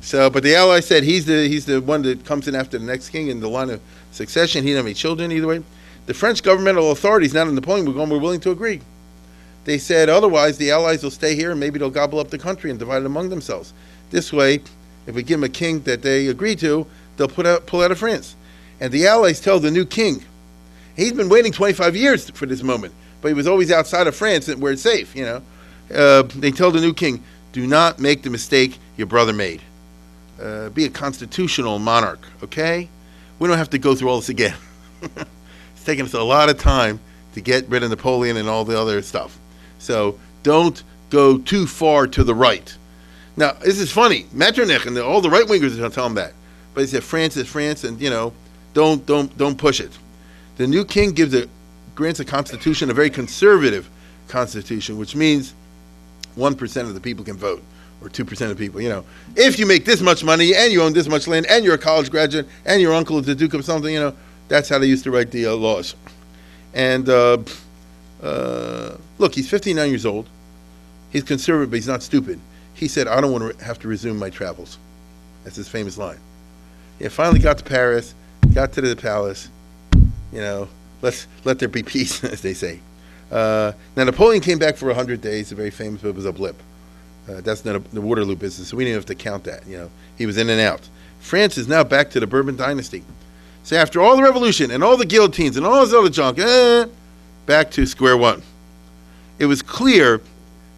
So, but the Allies said he's the one that comes in after the next king in the line of succession. He didn't have any children either way. The French governmental authorities, not in Napoleon, were willing to agree. They said otherwise the Allies will stay here and maybe they'll gobble up the country and divide it among themselves. This way, if we give them a king that they agree to, they'll pull out of France. And the Allies tell the new king, he's been waiting 25 years for this moment, but he was always outside of France where it's safe, They tell the new king, do not make the mistake your brother made. Be a constitutional monarch, okay? We don't have to go through all this again. It's taken us a lot of time to get rid of Napoleon and all the other stuff. So don't go too far to the right. Now, this is funny. Metternich and all the right-wingers are telling him that. But he said France is France and, don't push it. The new king grants a constitution, a very conservative constitution, which means 1% of the people can vote. Or 2% of people, If you make this much money and you own this much land and you're a college graduate and your uncle is the Duke of something, that's how they used to write the laws. And look, he's 59 years old. He's conservative, but he's not stupid. He said, I don't want to have to resume my travels. That's his famous line. He finally got to Paris, got to the palace, let's let there be peace, as they say. Now, Napoleon came back for 100 days, very famous, but it was a blip. That's not the Waterloo business, so we didn't have to count that. He was in and out. France is now back to the Bourbon dynasty. So after all the revolution and all the guillotines and all this other junk, back to square one. It was clear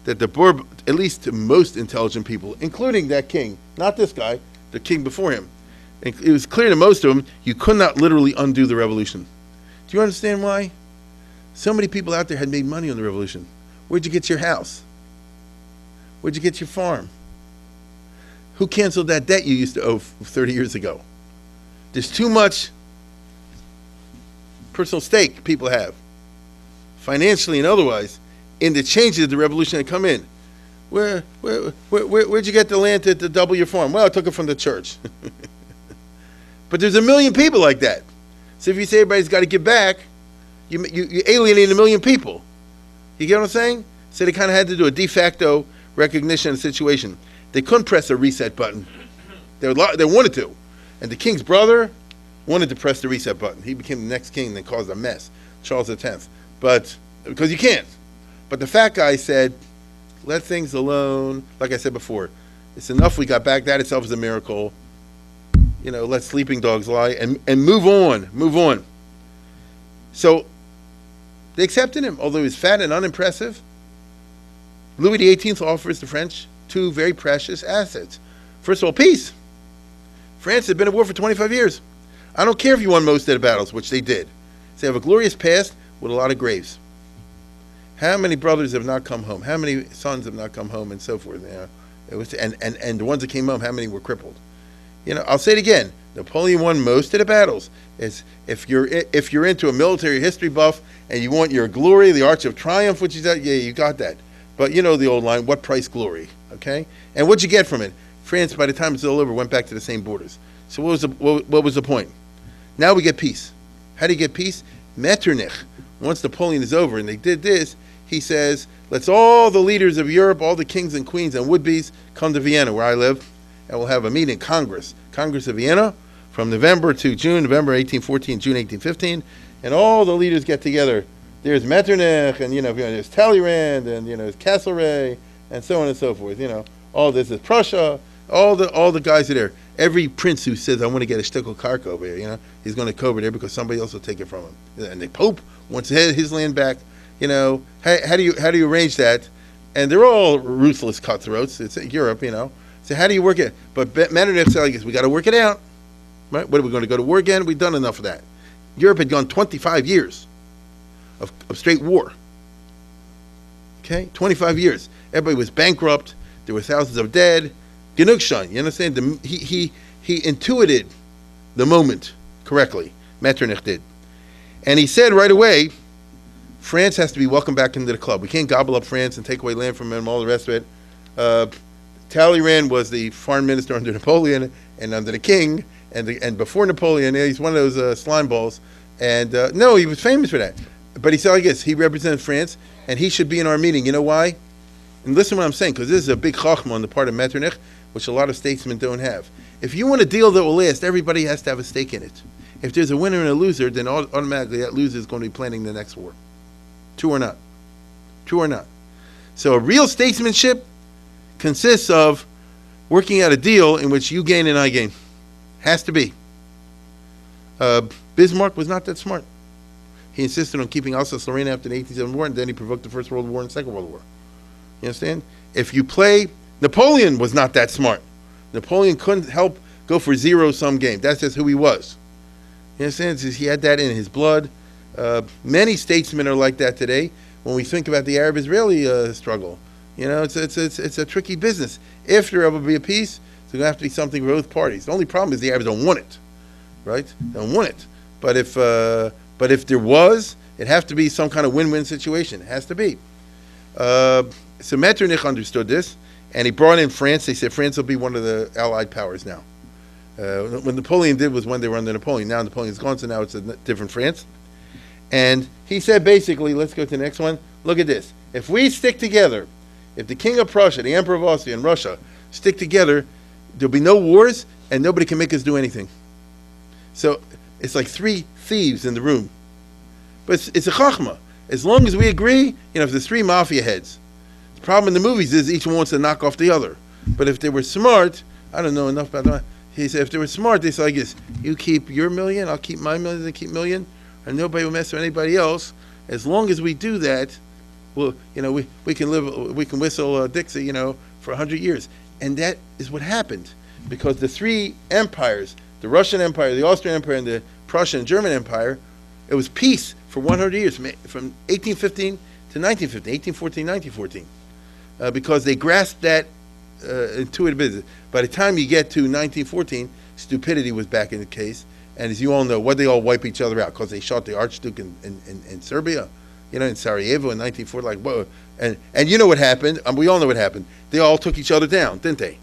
that the Bourbon, at least to most intelligent people, including that king, not this guy, the king before him, it was clear to most of them you could not literally undo the revolution. Do you understand why? So many people out there had made money on the revolution. Where'd you get your house? Where'd you get your farm? Who canceled that debt you used to owe 30 years ago? There's too much personal stake people have, financially and otherwise, in the changes of the revolution that come in. Where'd you get the land to double your farm? Well, I took it from the church. But there's a million people like that. So if you say everybody's got to give back, you alienate a million people. You get what I'm saying? So they kind of had to do a de facto recognition of the situation. They couldn't press a reset button. They wanted to. And the king's brother wanted to press the reset button. He became the next king and caused a mess, Charles X. But, because you can't. But the fat guy said, Let things alone. Like I said before, it's enough we got back. That itself is a miracle. Let sleeping dogs lie and move on. Move on. So they accepted him, although he was fat and unimpressive. Louis XVIII offers the French two very precious assets. First of all, peace. France had been at war for 25 years. I don't care if you won most of the battles, which they did. So they have a glorious past with a lot of graves. How many brothers have not come home? How many sons have not come home, and so forth? It was, and the ones that came home, how many were crippled? I'll say it again. Napoleon won most of the battles. If you're into a military history buff and you want your glory, the Arch of Triumph, which is that, yeah, you got that. But you know the old line, what price glory? Okay, and what'd you get from it? France, by the time it's all over, went back to the same borders. So what was the point? Now we get peace. How do you get peace? Metternich. Once Napoleon is over, and they did this, he says, let's all the leaders of Europe, all the kings and queens and would-bes come to Vienna, where I live, and we'll have a meeting, Congress of Vienna, from November to June, November 1814, June 1815, and all the leaders get together. There's Metternich, and there's Talleyrand, and there's Castlereagh, and so on and so forth. All this is Prussia. All the guys are there. Every prince who says I want to get a shtickle kark over here, he's going to go over there because somebody else will take it from him. And the Pope wants his land back. How do you arrange that? And they're all ruthless cutthroats. It's Europe, So how do you work it? But Metternich said, I guess we got to work it out. Right? What are we going to go to war again? We've done enough of that. Europe had gone 25 years of straight war. Okay, 25 years. Everybody was bankrupt. There were thousands of dead. Genugschein, you understand? He intuited the moment correctly. Metternich did. And he said right away, France has to be welcomed back into the club. We can't gobble up France and take away land from them, all the rest of it. Talleyrand was the foreign minister under Napoleon and under the king, and before Napoleon, he's one of those slime balls. And no, he was famous for that. But he said, I guess, he represented France, and he should be in our meeting. You know why? And listen to what I'm saying, because this is a big chachma on the part of Metternich, which a lot of statesmen don't have. If you want a deal that will last, everybody has to have a stake in it. If there's a winner and a loser, then automatically that loser is going to be planning the next war. True or not? True or not? So a real statesmanship consists of working out a deal in which you gain and I gain. Has to be. Bismarck was not that smart. He insisted on keeping Alsace-Lorraine after the 1870 war, and then he provoked the First World War and the Second World War. You understand? If you play, Napoleon was not that smart. Napoleon couldn't help go for zero-sum game. That's just who he was. You understand? He had that in his blood. Many statesmen are like that today. When we think about the Arab-Israeli struggle, it's a tricky business. If there ever be a peace, there's going to have to be something for both parties. The only problem is the Arabs don't want it, right? They don't want it. But if there was, it'd have to be some kind of win-win situation. It has to be. So Metternich understood this, and he brought in France. They said France will be one of the Allied powers now. What Napoleon did was when they were under Napoleon. Now Napoleon's gone, so now it's a different France. And he said basically, let's go to the next one. Look at this. If we stick together, if the King of Prussia, the Emperor of Austria, and Russia stick together, there'll be no wars, and nobody can make us do anything. So it's like three thieves in the room. But it's a chachma. As long as we agree, if there's three mafia heads, the problem in the movies is each one wants to knock off the other. But if they were smart, I don't know enough about that. He said if they were smart, they said, I guess, you keep your million, I'll keep my million, they keep million, and nobody will mess with anybody else. As long as we do that, well, we can live, we can whistle Dixie, for 100 years. And that is what happened, because the three empires, the Russian Empire, the Austrian Empire, and the Prussian and German Empire, it was peace for 100 years, from 1815 to 1915, 1814, 1914, because they grasped that intuitive business. By the time you get to 1914, stupidity was back in the case, and as you all know, what they all wipe each other out, because they shot the Archduke in Serbia, in Sarajevo in 1940, like, whoa. And you know what happened, we all know what happened. They all took each other down, didn't they?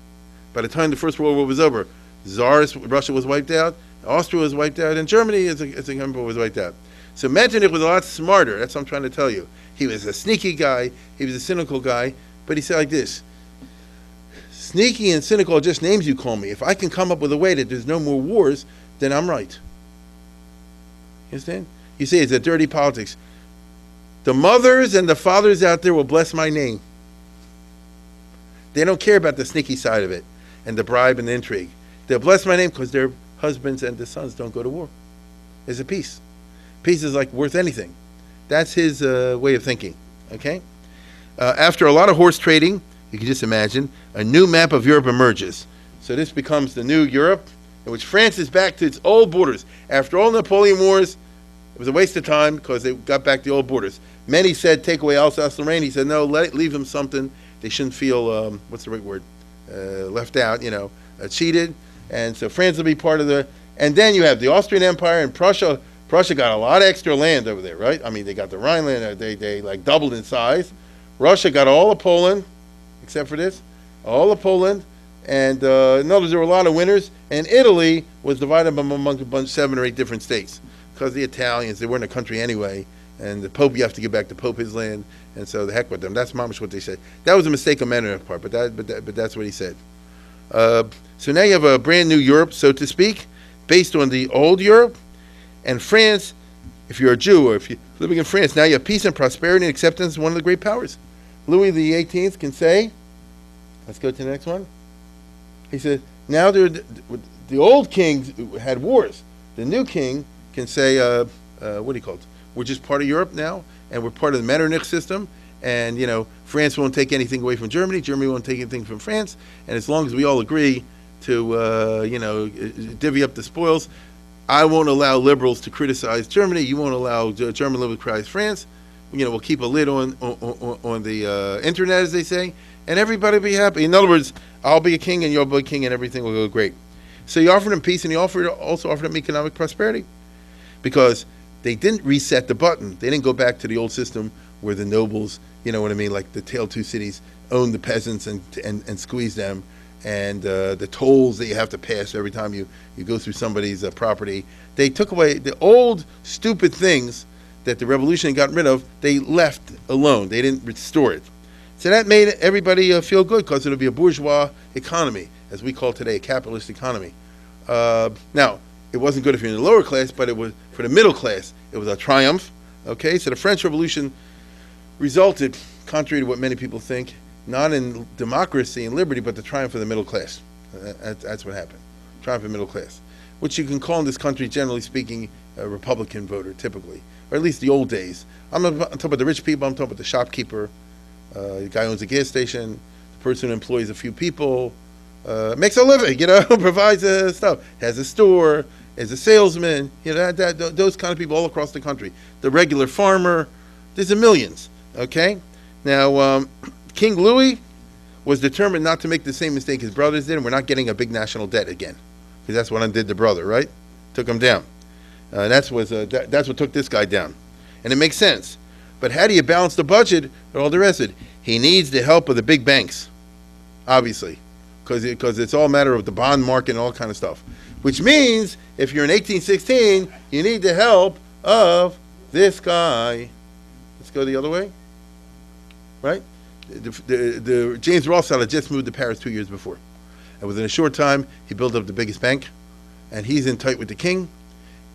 By the time the First World War was over, Tsarist Russia was wiped out, Austria was wiped out, and Germany as a emperor was wiped out. So Metternich was a lot smarter, that's what I'm trying to tell you. He was a sneaky guy, he was a cynical guy, but he said like this, sneaky and cynical are just names you call me. If I can come up with a way that there's no more wars, then I'm right. You understand? You say it's a dirty politics. The mothers and the fathers out there will bless my name. They don't care about the sneaky side of it and the bribe and the intrigue. They'll bless my name because their husbands and the sons don't go to war. There's a peace. Peace is like worth anything. That's his way of thinking, okay? After a lot of horse trading, you can just imagine, a new map of Europe emerges. So this becomes the new Europe, in which France is back to its old borders. After all Napoleon Wars, it was a waste of time because they got back to the old borders. Many said, take away Alsace-Lorraine. He said, no, leave them something. They shouldn't feel, what's the right word, left out, cheated. And so France will be part of the, and then you have the Austrian Empire and Prussia. Prussia got a lot of extra land over there, right? I mean, they got the Rhineland, they like doubled in size. Russia got all of Poland, except for this, all of Poland. And in other words, there were a lot of winners. And Italy was divided among a bunch, 7 or 8 different states. Because the Italians, they weren't a country anyway. And the Pope, you have to give back to Pope his land. And so the heck with them. That's mamish what they said. That was a mistake on Menon's part, but that's what he said. So now you have a brand new Europe, so to speak, based on the old Europe. And France, if you're a Jew or if you're living in France, now you have peace and prosperity and acceptance as one of the great powers. Louis XVIII can say, let's go to the next one. He said, now the old kings had wars. The new king can say, what do you call it? We're just part of Europe now, and we're part of the Metternich system. And, France won't take anything away from Germany. Germany won't take anything from France. And as long as we all agree to, divvy up the spoils, I won't allow liberals to criticize Germany. You won't allow German liberals to criticize France. We'll keep a lid on the internet, as they say, and everybody will be happy. In other words, I'll be a king and you'll be a king and everything will go great. So he offered them peace and he also offered them economic prosperity because they didn't reset the button. They didn't go back to the old system where the nobles, like the Tale Two Cities, owned the peasants and squeezed them. And the tolls that you have to pass every time you go through somebody's property. They took away the old stupid things that the revolution got rid of. They left alone. They didn't restore it. So that made everybody feel good because it'll be a bourgeois economy, as we call today, a capitalist economy. Now, it wasn't good if you're in the lower class, but it was for the middle class. It was a triumph. Okay, so the French Revolution resulted, contrary to what many people think, not in democracy and liberty, but the triumph of the middle class. That's what happened. Triumph of the middle class, which you can call in this country, generally speaking, a Republican voter, typically, or at least the old days. I'm not talking about the rich people. I'm talking about the shopkeeper, the guy who owns a gas station, the person who employs a few people, makes a living, provides stuff, has a store, is a salesman, those kind of people all across the country. The regular farmer, there's a millions. Okay, now. King Louis was determined not to make the same mistake his brothers did, and we're not getting a big national debt again, because that's what undid the brother, right? Took him down. That's what took this guy down, and it makes sense. But how do you balance the budget and all the rest of it? He needs the help of the big banks, obviously, because it's all a matter of the bond market and all kind of stuff. Which means if you're in 1816, you need the help of this guy. Let's go the other way, right? The James Rothschild had just moved to Paris 2 years before, and within a short time he built up the biggest bank, and he's in tight with the king,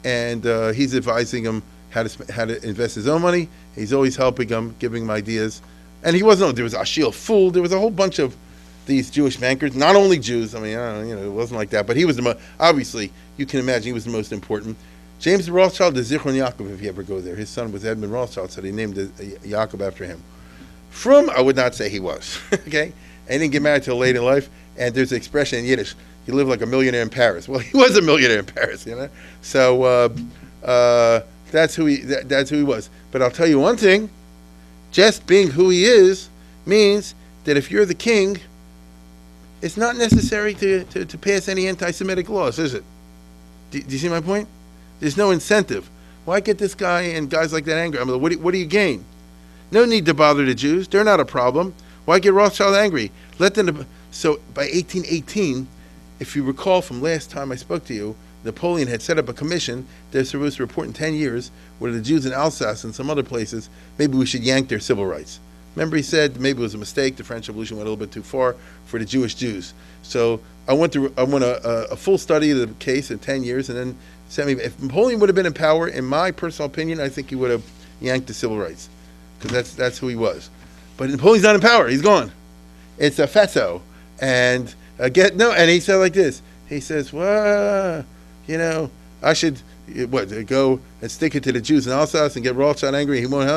and he's advising him how to invest his own money. He's always helping him, giving him ideas, and he wasn't. There was Achille Fool. There was a whole bunch of these Jewish bankers, not only Jews. I mean, it wasn't like that, but he was obviously you can imagine he was the most important. James Rothschild is Zichron Yaakov. If you ever go there, his son was Edmund Rothschild, so they named Yaakov after him. I would not say he was, okay? And he didn't get married till late in life, and there's an expression in Yiddish, he lived like a millionaire in Paris. Well, he was a millionaire in Paris, So that's who he was. But I'll tell you one thing, just being who he is means that if you're the king, it's not necessary to pass any anti-Semitic laws, is it? Do you see my point? There's no incentive. Why get this guy and guys like that angry? I mean, what do you gain? No need to bother the Jews. They're not a problem. Why get Rothschild angry? Let them. So by 1818, if you recall from last time I spoke to you, Napoleon had set up a commission. They're supposed to report in 10 years where the Jews in Alsace and some other places, maybe we should yank their civil rights. Remember he said maybe it was a mistake. The French Revolution went a little bit too far for the Jewish Jews. So I want a full study of the case in 10 years and then sent me. If Napoleon would have been in power, in my personal opinion, I think he would have yanked the civil rights. Because that's who he was. But Napoleon's not in power. He's gone. It's a fetzo. And and he said like this. He says, well, I should go and stick it to the Jews in Alsace and get Rothschild angry. He won't.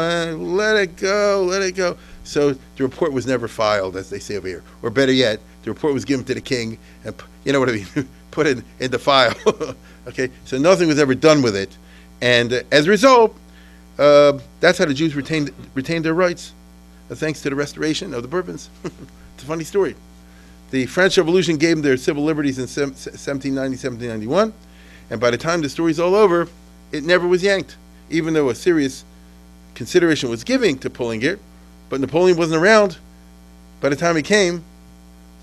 Let it go. So the report was never filed, as they say over here, or better yet, the report was given to the king, and you know what I mean, put it in the file. Okay, so nothing was ever done with it, and as a result, that's how the Jews retained their rights, thanks to the restoration of the Bourbons. It's a funny story. The French Revolution gave them their civil liberties in 1790, 1791, and by the time the story's all over, it never was yanked, even though a serious consideration was given to pulling it, but Napoleon wasn't around by the time he came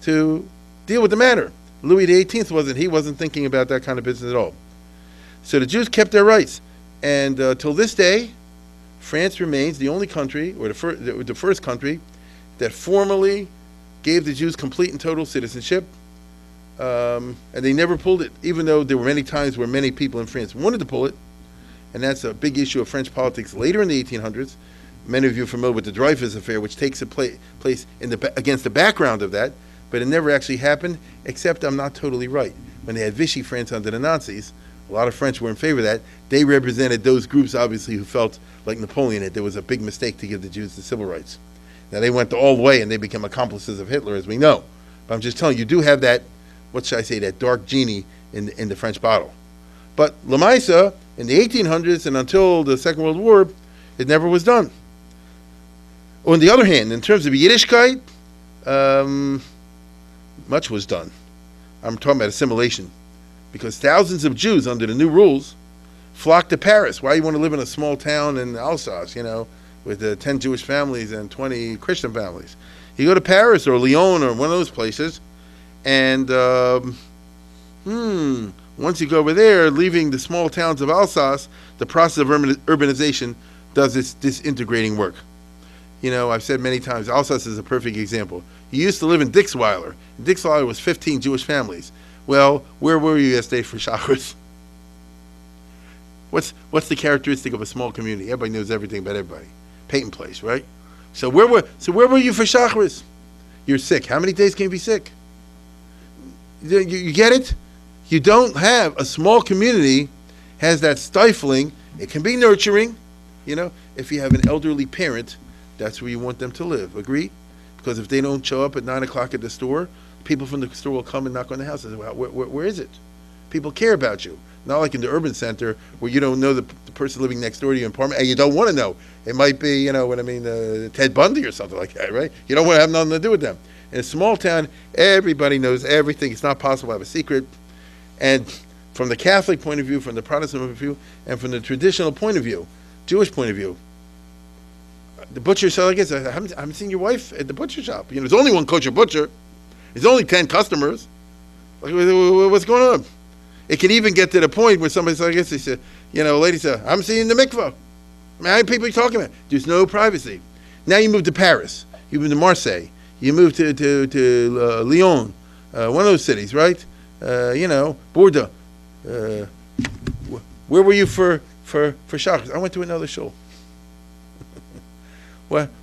to deal with the matter. Louis XVIII he wasn't thinking about that kind of business at all. So the Jews kept their rights, and till this day, France remains the only country, or the first country, that formally gave the Jews complete and total citizenship, and they never pulled it, even though there were many times where many people in France wanted to pull it, and that's a big issue of French politics later in the 1800s. Many of you are familiar with the Dreyfus Affair, which takes place against the background of that, but it never actually happened, except I'm not totally right. When they had Vichy France under the Nazis, a lot of French were in favor of that. They represented those groups, obviously, who felt like Napoleon that there was a big mistake to give the Jews the civil rights. Now, they went all the way, and they became accomplices of Hitler, as we know. But I'm just telling you do have that, what should I say, that dark genie in the French bottle. But Lamaisa, in the 1800s and until the Second World War, it never was done. On the other hand, in terms of Yiddishkeit, much was done. I'm talking about assimilation, because thousands of Jews under the new rules flocked to Paris. Why you want to live in a small town in Alsace, with 10 Jewish families and 20 Christian families? You go to Paris or Lyon or one of those places, and once you go over there, leaving the small towns of Alsace, the process of urbanization does its disintegrating work. I've said many times, Alsace is a perfect example. You used to live in Dixweiler. Dixweiler was 15 Jewish families. Well, where were you yesterday for Shacharis? What's the characteristic of a small community? Everybody knows everything about everybody. Peyton Place, right? So where were you for Shacharis? You're sick. How many days can you be sick? You get it? You don't have a small community has that stifling. It can be nurturing, if you have an elderly parent. That's where you want them to live. Agree? Because if they don't show up at 9 o'clock at the store, people from the store will come and knock on the house and say, well, where is it? People care about you. Not like in the urban center where you don't know the person living next door to you in apartment, and you don't want to know. It might be, Ted Bundy or something like that, right? You don't want to have nothing to do with them. In a small town, everybody knows everything. It's not possible to have a secret. And from the Catholic point of view, from the Protestant point of view, and from the traditional point of view, Jewish point of view, the butcher said, I guess, I haven't seen your wife at the butcher shop. There's only one kosher butcher. There's only 10 customers. What's going on? It can even get to the point where somebody said, I guess they said, lady said, I'm seeing the mikvah. How many people are you talking about? There's no privacy. Now you move to Paris. You move to Marseille. You move to Lyon, one of those cities, right? Bordeaux. Where were you for Shacharis? I went to another shul.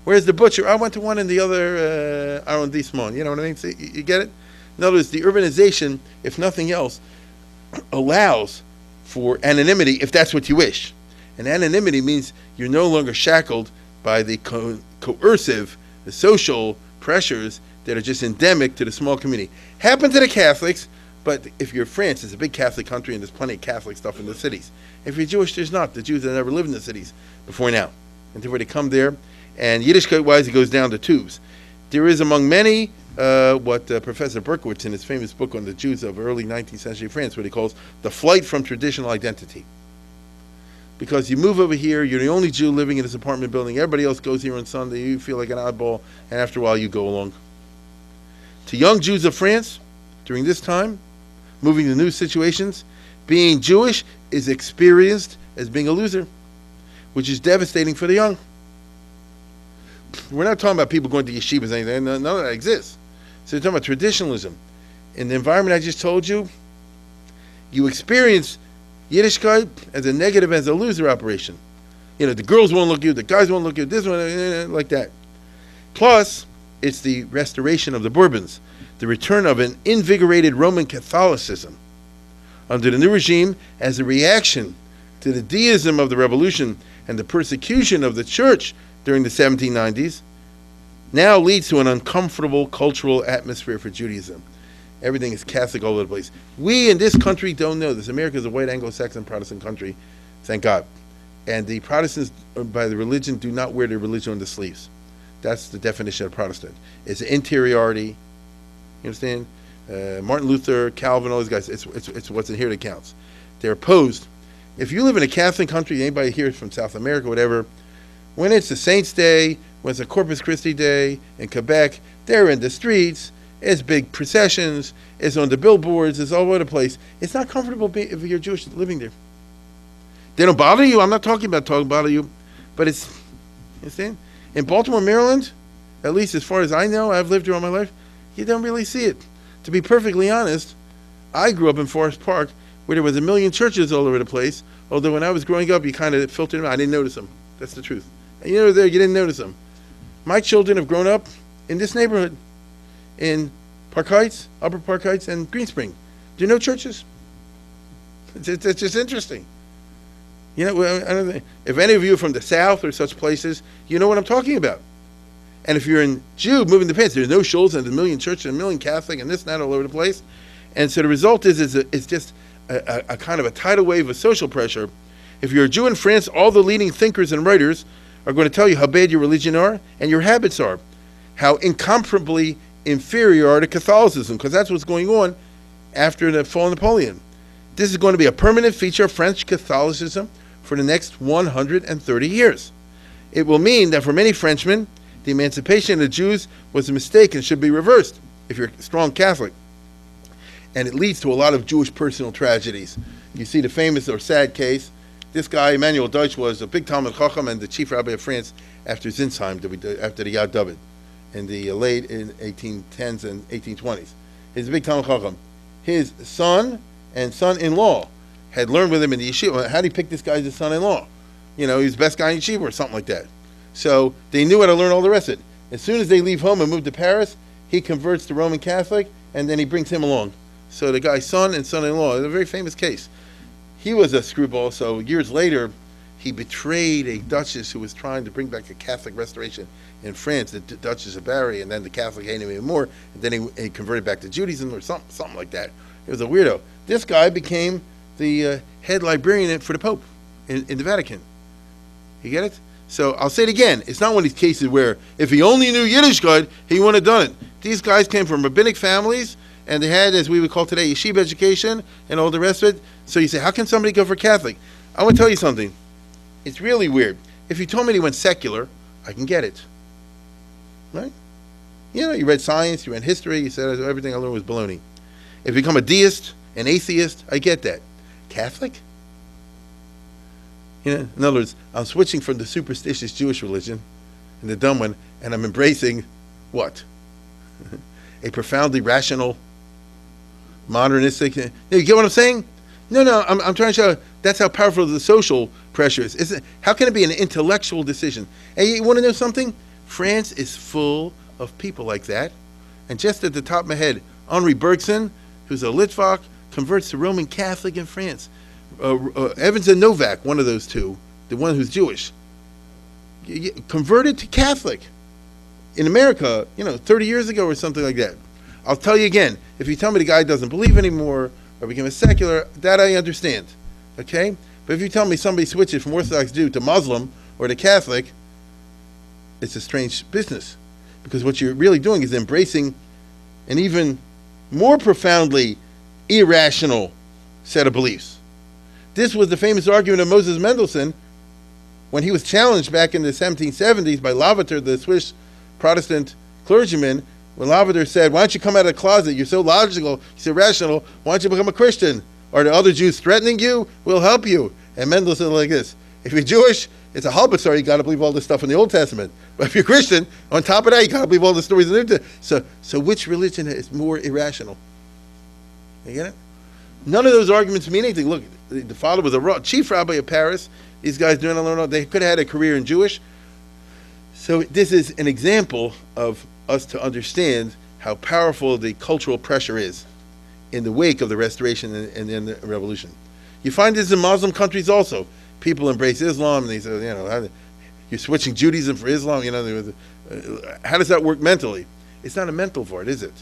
Where's the butcher? I went to one in the other arrondissement. You know what I mean? See, you get it? In other words, the urbanization, if nothing else, allows for anonymity if that's what you wish. And anonymity means you're no longer shackled by the coercive, the social pressures that are just endemic to the small community. Happen to the Catholics, but if you're France, it's a big Catholic country and there's plenty of Catholic stuff in the cities. If you're Jewish, there's not. The Jews have never lived in the cities before now. And therefore they come there, and Yiddishkeit-wise, it goes down to tubes. There is among many what Professor Berkowitz in his famous book on the Jews of early 19th century France, what he calls the flight from traditional identity. Because you move over here, you're the only Jew living in this apartment building, everybody else goes here on Sunday, you feel like an oddball, and after a while you go along. To young Jews of France, during this time, moving to new situations, being Jewish is experienced as being a loser, which is devastating for the young. We're not talking about people going to yeshivas or anything. None of that exists. So we're talking about traditionalism. In the environment I just told you, you experience Yiddishkeit as a negative, as a loser operation. The girls won't look at you, the guys won't look at you, this one, like that. Plus, It's the restoration of the Bourbons, the return of an invigorated Roman Catholicism under the new regime as a reaction to the deism of the revolution and the persecution of the church during the 1790s, now leads to an uncomfortable cultural atmosphere for Judaism. Everything is Catholic all over the place. We in this country don't know this. America is a white Anglo-Saxon Protestant country, thank God. And the Protestants, by the religion, do not wear their religion on the sleeves. That's the definition of Protestant. It's interiority. You understand? Martin Luther, Calvin, all these guys, it's what's in here that counts. They're opposed. If you live in a Catholic country, anybody here from South America, whatever, when it's the Saints' Day, when it's a Corpus Christi Day in Quebec, they're in the streets, it's big processions, it's on the billboards, it's all over the place. It's not comfortable if you're Jewish living there. They don't bother you. I'm not talking about bother you, but it's, you understand? In Baltimore, Maryland, at least as far as I know, I've lived here all my life, you don't really see it. To be perfectly honest, I grew up in Forest Park where there was a million churches all over the place, although when I was growing up, you kind of filtered them out. I didn't notice them. That's the truth. And you know, there, you didn't notice them. My children have grown up in this neighborhood, in Park Heights, Upper Park Heights, and Green Spring. Do you know churches? It's just interesting. You know, I don't think, if any of you are from the South or such places, you know what I'm talking about. And if you're in Jew, moving the pants, there's no shuls and a million churches, and a million Catholic, and this and that all over the place. And so the result is it's just a kind of a tidal wave of social pressure. If you're a Jew in France, all the leading thinkers and writers are going to tell you how bad your religion are and your habits are, how incomparably inferior are to Catholicism, because that's what's going on after the fall of Napoleon. This is going to be a permanent feature of French Catholicism for the next 130 years. It will mean that for many Frenchmen, the emancipation of the Jews was a mistake and should be reversed if you're a strong Catholic. And it leads to a lot of Jewish personal tragedies. You see the famous or sad case. This guy, Emmanuel Deutsch, was a big Talmud Chacham and the chief rabbi of France after Zinsheim, after the Yad David, in the late 1810s and 1820s. He's a big Talmud Chacham. His son and son-in-law had learned with him in the yeshiva. How did he pick this guy as his son-in-law? You know, he was the best guy in yeshiva or something like that. So they knew how to learn all the rest of it. As soon as they leave home and move to Paris, he converts to Roman Catholic, and then he brings him along. So the guy's son and son-in-law, it's a very famous case. He was a screwball, so years later, he betrayed a duchess who was trying to bring back a Catholic restoration in France, the Duchess of Berry, and then the Catholic hated him even more, and then he converted back to Judaism or something like that. It was a weirdo. This guy became the head librarian for the Pope in the Vatican. You get it? So I'll say it again. It's not one of these cases where if he only knew Yiddishkeit, he wouldn't have done it. These guys came from rabbinic families, and they had, as we would call today, yeshiva education and all the rest of it. So you say, how can somebody go for Catholic? I want to tell you something. It's really weird. If you told me he went secular, I can get it. Right? You know, you read science, you read history, you said everything I learned was baloney. If you become a deist, an atheist, I get that. Catholic? You know, in other words, I'm switching from the superstitious Jewish religion and the dumb one, and I'm embracing what? A profoundly rational, modernistic. You get what I'm saying? No, I'm trying to show that's how powerful the social pressure is. How can it be an intellectual decision? Hey, you want to know something? France is full of people like that. And just at the top of my head, Henri Bergson, who's a Litvak, converts to Roman Catholic in France. Evans and Novak, one of those two, the one who's Jewish, converted to Catholic in America, 30 years ago or something like that. I'll tell you again, if you tell me the guy doesn't believe anymore or became a secular, that I understand, okay? But if you tell me somebody switches from Orthodox Jew to Muslim or to Catholic, it's a strange business, because what you're really doing is embracing an even more profoundly irrational set of beliefs. This was the famous argument of Moses Mendelssohn when he was challenged back in the 1770s by Lavater, the Swiss Protestant clergyman, when Lavater said, why don't you come out of the closet? You're so logical, you're so rational, why don't you become a Christian? Are the other Jews threatening you? We'll help you. And Mendelssohn like this, if you're Jewish, it's a halbasar, you got to believe all this stuff in the Old Testament. But if you're Christian, on top of that, you got to believe all the stories in the New Testament. So which religion is more irrational? You get it? None of those arguments mean anything. Look, the father was a chief rabbi of Paris. These guys doing all, they could have had a career in Jewish. So this is an example of us to understand how powerful the cultural pressure is in the wake of the Restoration and then the Revolution. You find this in Muslim countries also. People embrace Islam, and they say, you're switching Judaism for Islam. How does that work mentally? It's not a mental part, is it?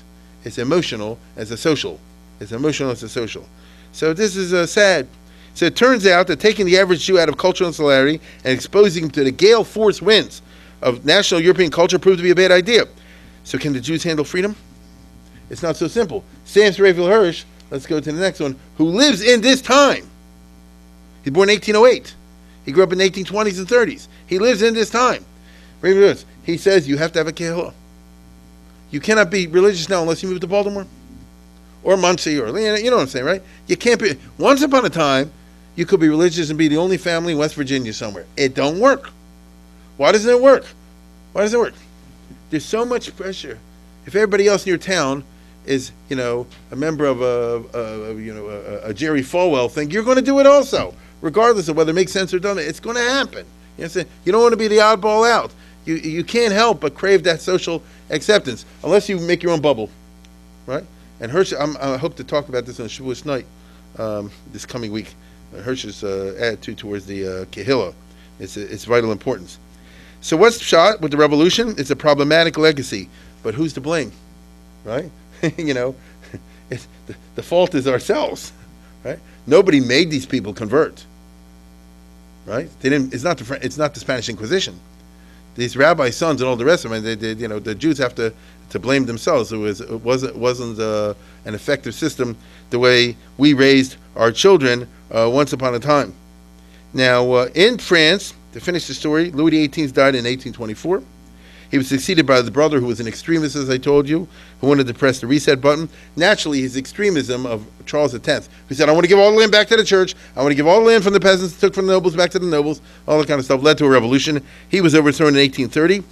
It's emotional as a social. It's emotional as a social. So this is sad. So it turns out that taking the average Jew out of cultural insularity and exposing him to the gale force winds of national European culture proved to be a bad idea. So can the Jews handle freedom? It's not so simple. Samson Raphael Hirsch, let's go to the next one, who lives in this time. He's born in 1808. He grew up in the 1820s and 30s. He lives in this time. He says you have to have a kehillah. You cannot be religious now unless you move to Baltimore or Muncie or, you know what I'm saying, right? You can't be. Once upon a time, you could be religious and be the only family in West Virginia somewhere. It don't work. Why doesn't it work? Why doesn't it work? There's so much pressure. If everybody else in your town is, a member of a Jerry Falwell thing, you're going to do it also, regardless of whether it makes sense or doesn't. It's going to happen. You don't want to be the oddball out. You can't help but crave that social acceptance, unless you make your own bubble, right? And Hirsch, I hope to talk about this on Shavuos night this coming week. Hirsch's attitude towards the Kehillah, it's vital importance. So what's shot with the revolution? It's a problematic legacy, but who's to blame, right? The fault is ourselves, right? Nobody made these people convert, right? They didn't. It's not the Spanish Inquisition. These rabbi sons and all the rest of them, the Jews have to blame themselves. It wasn't an effective system the way we raised our children once upon a time. Now, in France, to finish the story, Louis XVIII died in 1824. He was succeeded by the brother who was an extremist, as I told you, who wanted to press the reset button. Naturally, his extremism of Charles X, who said, I want to give all the land back to the church, I want to give all the land from the peasants, took from the nobles back to the nobles, all that kind of stuff, led to a revolution. He was overthrown in 1830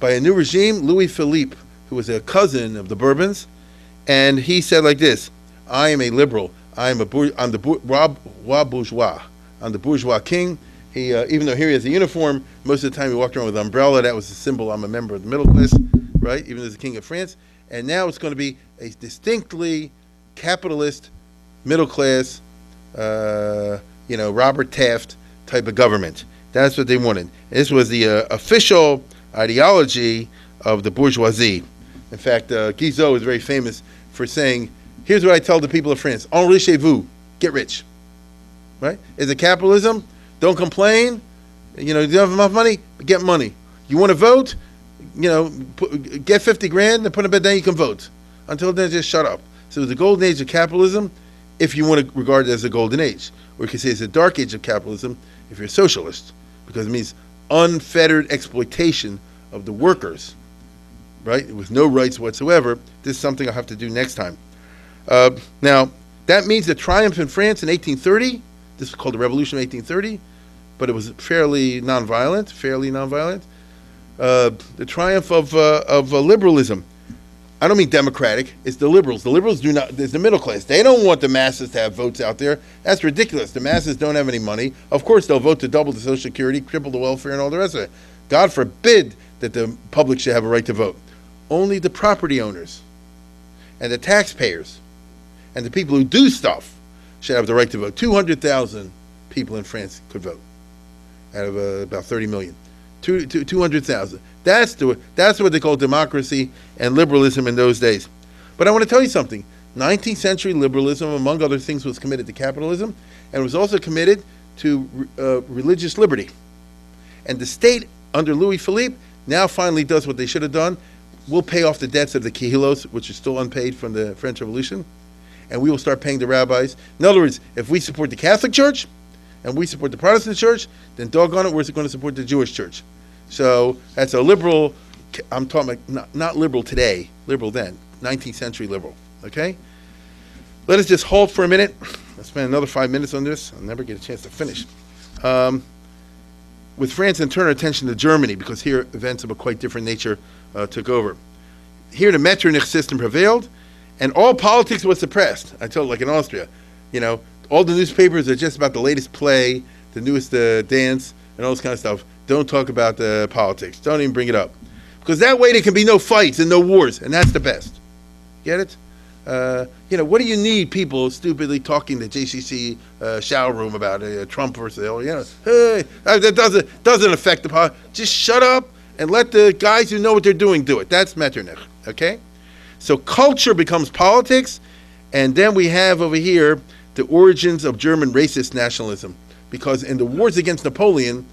by a new regime, Louis Philippe, who was a cousin of the Bourbons, and he said like this, I am a liberal, I'm the bourgeois, I'm the bourgeois king. He, even though here he has a uniform, most of the time he walked around with an umbrella. That was a symbol, I'm a member of the middle class, right? Even as the king of France. And now it's going to be a distinctly capitalist, middle class, Robert Taft type of government. That's what they wanted. This was the official ideology of the bourgeoisie. In fact, Guizot is very famous for saying, here's what I tell the people of France, enrichez-vous, get rich, right? Is it capitalism? Don't complain. You don't have enough money, get money. You want to vote? Get 50 grand and put in a bed, then you can vote. Until then, just shut up. So it's the golden age of capitalism, if you want to regard it as a golden age. Or you can say it's a dark age of capitalism if you're a socialist, because it means unfettered exploitation of the workers, right? With no rights whatsoever. This is something I'll have to do next time. Now, that means the triumph in France in 1830. This was called the Revolution of 1830, but it was fairly nonviolent. The triumph of liberalism. I don't mean democratic. It's the liberals. The liberals do not. There's the middle class. They don't want the masses to have votes out there. That's ridiculous. The masses don't have any money. Of course, they'll vote to double the Social Security, triple the welfare, and all the rest of it. God forbid that the public should have a right to vote. Only the property owners and the taxpayers and the people who do stuff should have the right to vote. 200,000 people in France could vote out of about 30 million. 200,000. That's what they call democracy and liberalism in those days. But I want to tell you something. 19th century liberalism, among other things, was committed to capitalism and was also committed to religious liberty. And the state, under Louis Philippe, now finally does what they should have done. We'll pay off the debts of the Kehillos, which are still unpaid from the French Revolution, and we will start paying the rabbis. In other words, if we support the Catholic Church and we support the Protestant Church, then doggone it, we're going to support the Jewish Church. So that's a liberal, I'm talking about not liberal today, liberal then, 19th century liberal, okay? Let us just halt for a minute. I'll spend another 5 minutes on this. I'll never get a chance to finish. With France, and turn our attention to Germany, because here events of a quite different nature took over. Here the Metternich system prevailed, and all politics was suppressed. I told you, like in Austria, all the newspapers are just about the latest play, the newest dance, and all this kind of stuff. Don't talk about the politics. Don't even bring it up. Because that way there can be no fights and no wars, and that's the best. Get it? What do you need people stupidly talking to JCC shower room about Trump versus, hey, that doesn't affect the power. Just shut up and let the guys who know what they're doing do it. That's Metternich, okay? So culture becomes politics, and then we have over here the origins of German racist nationalism. Because in the wars against Napoleon,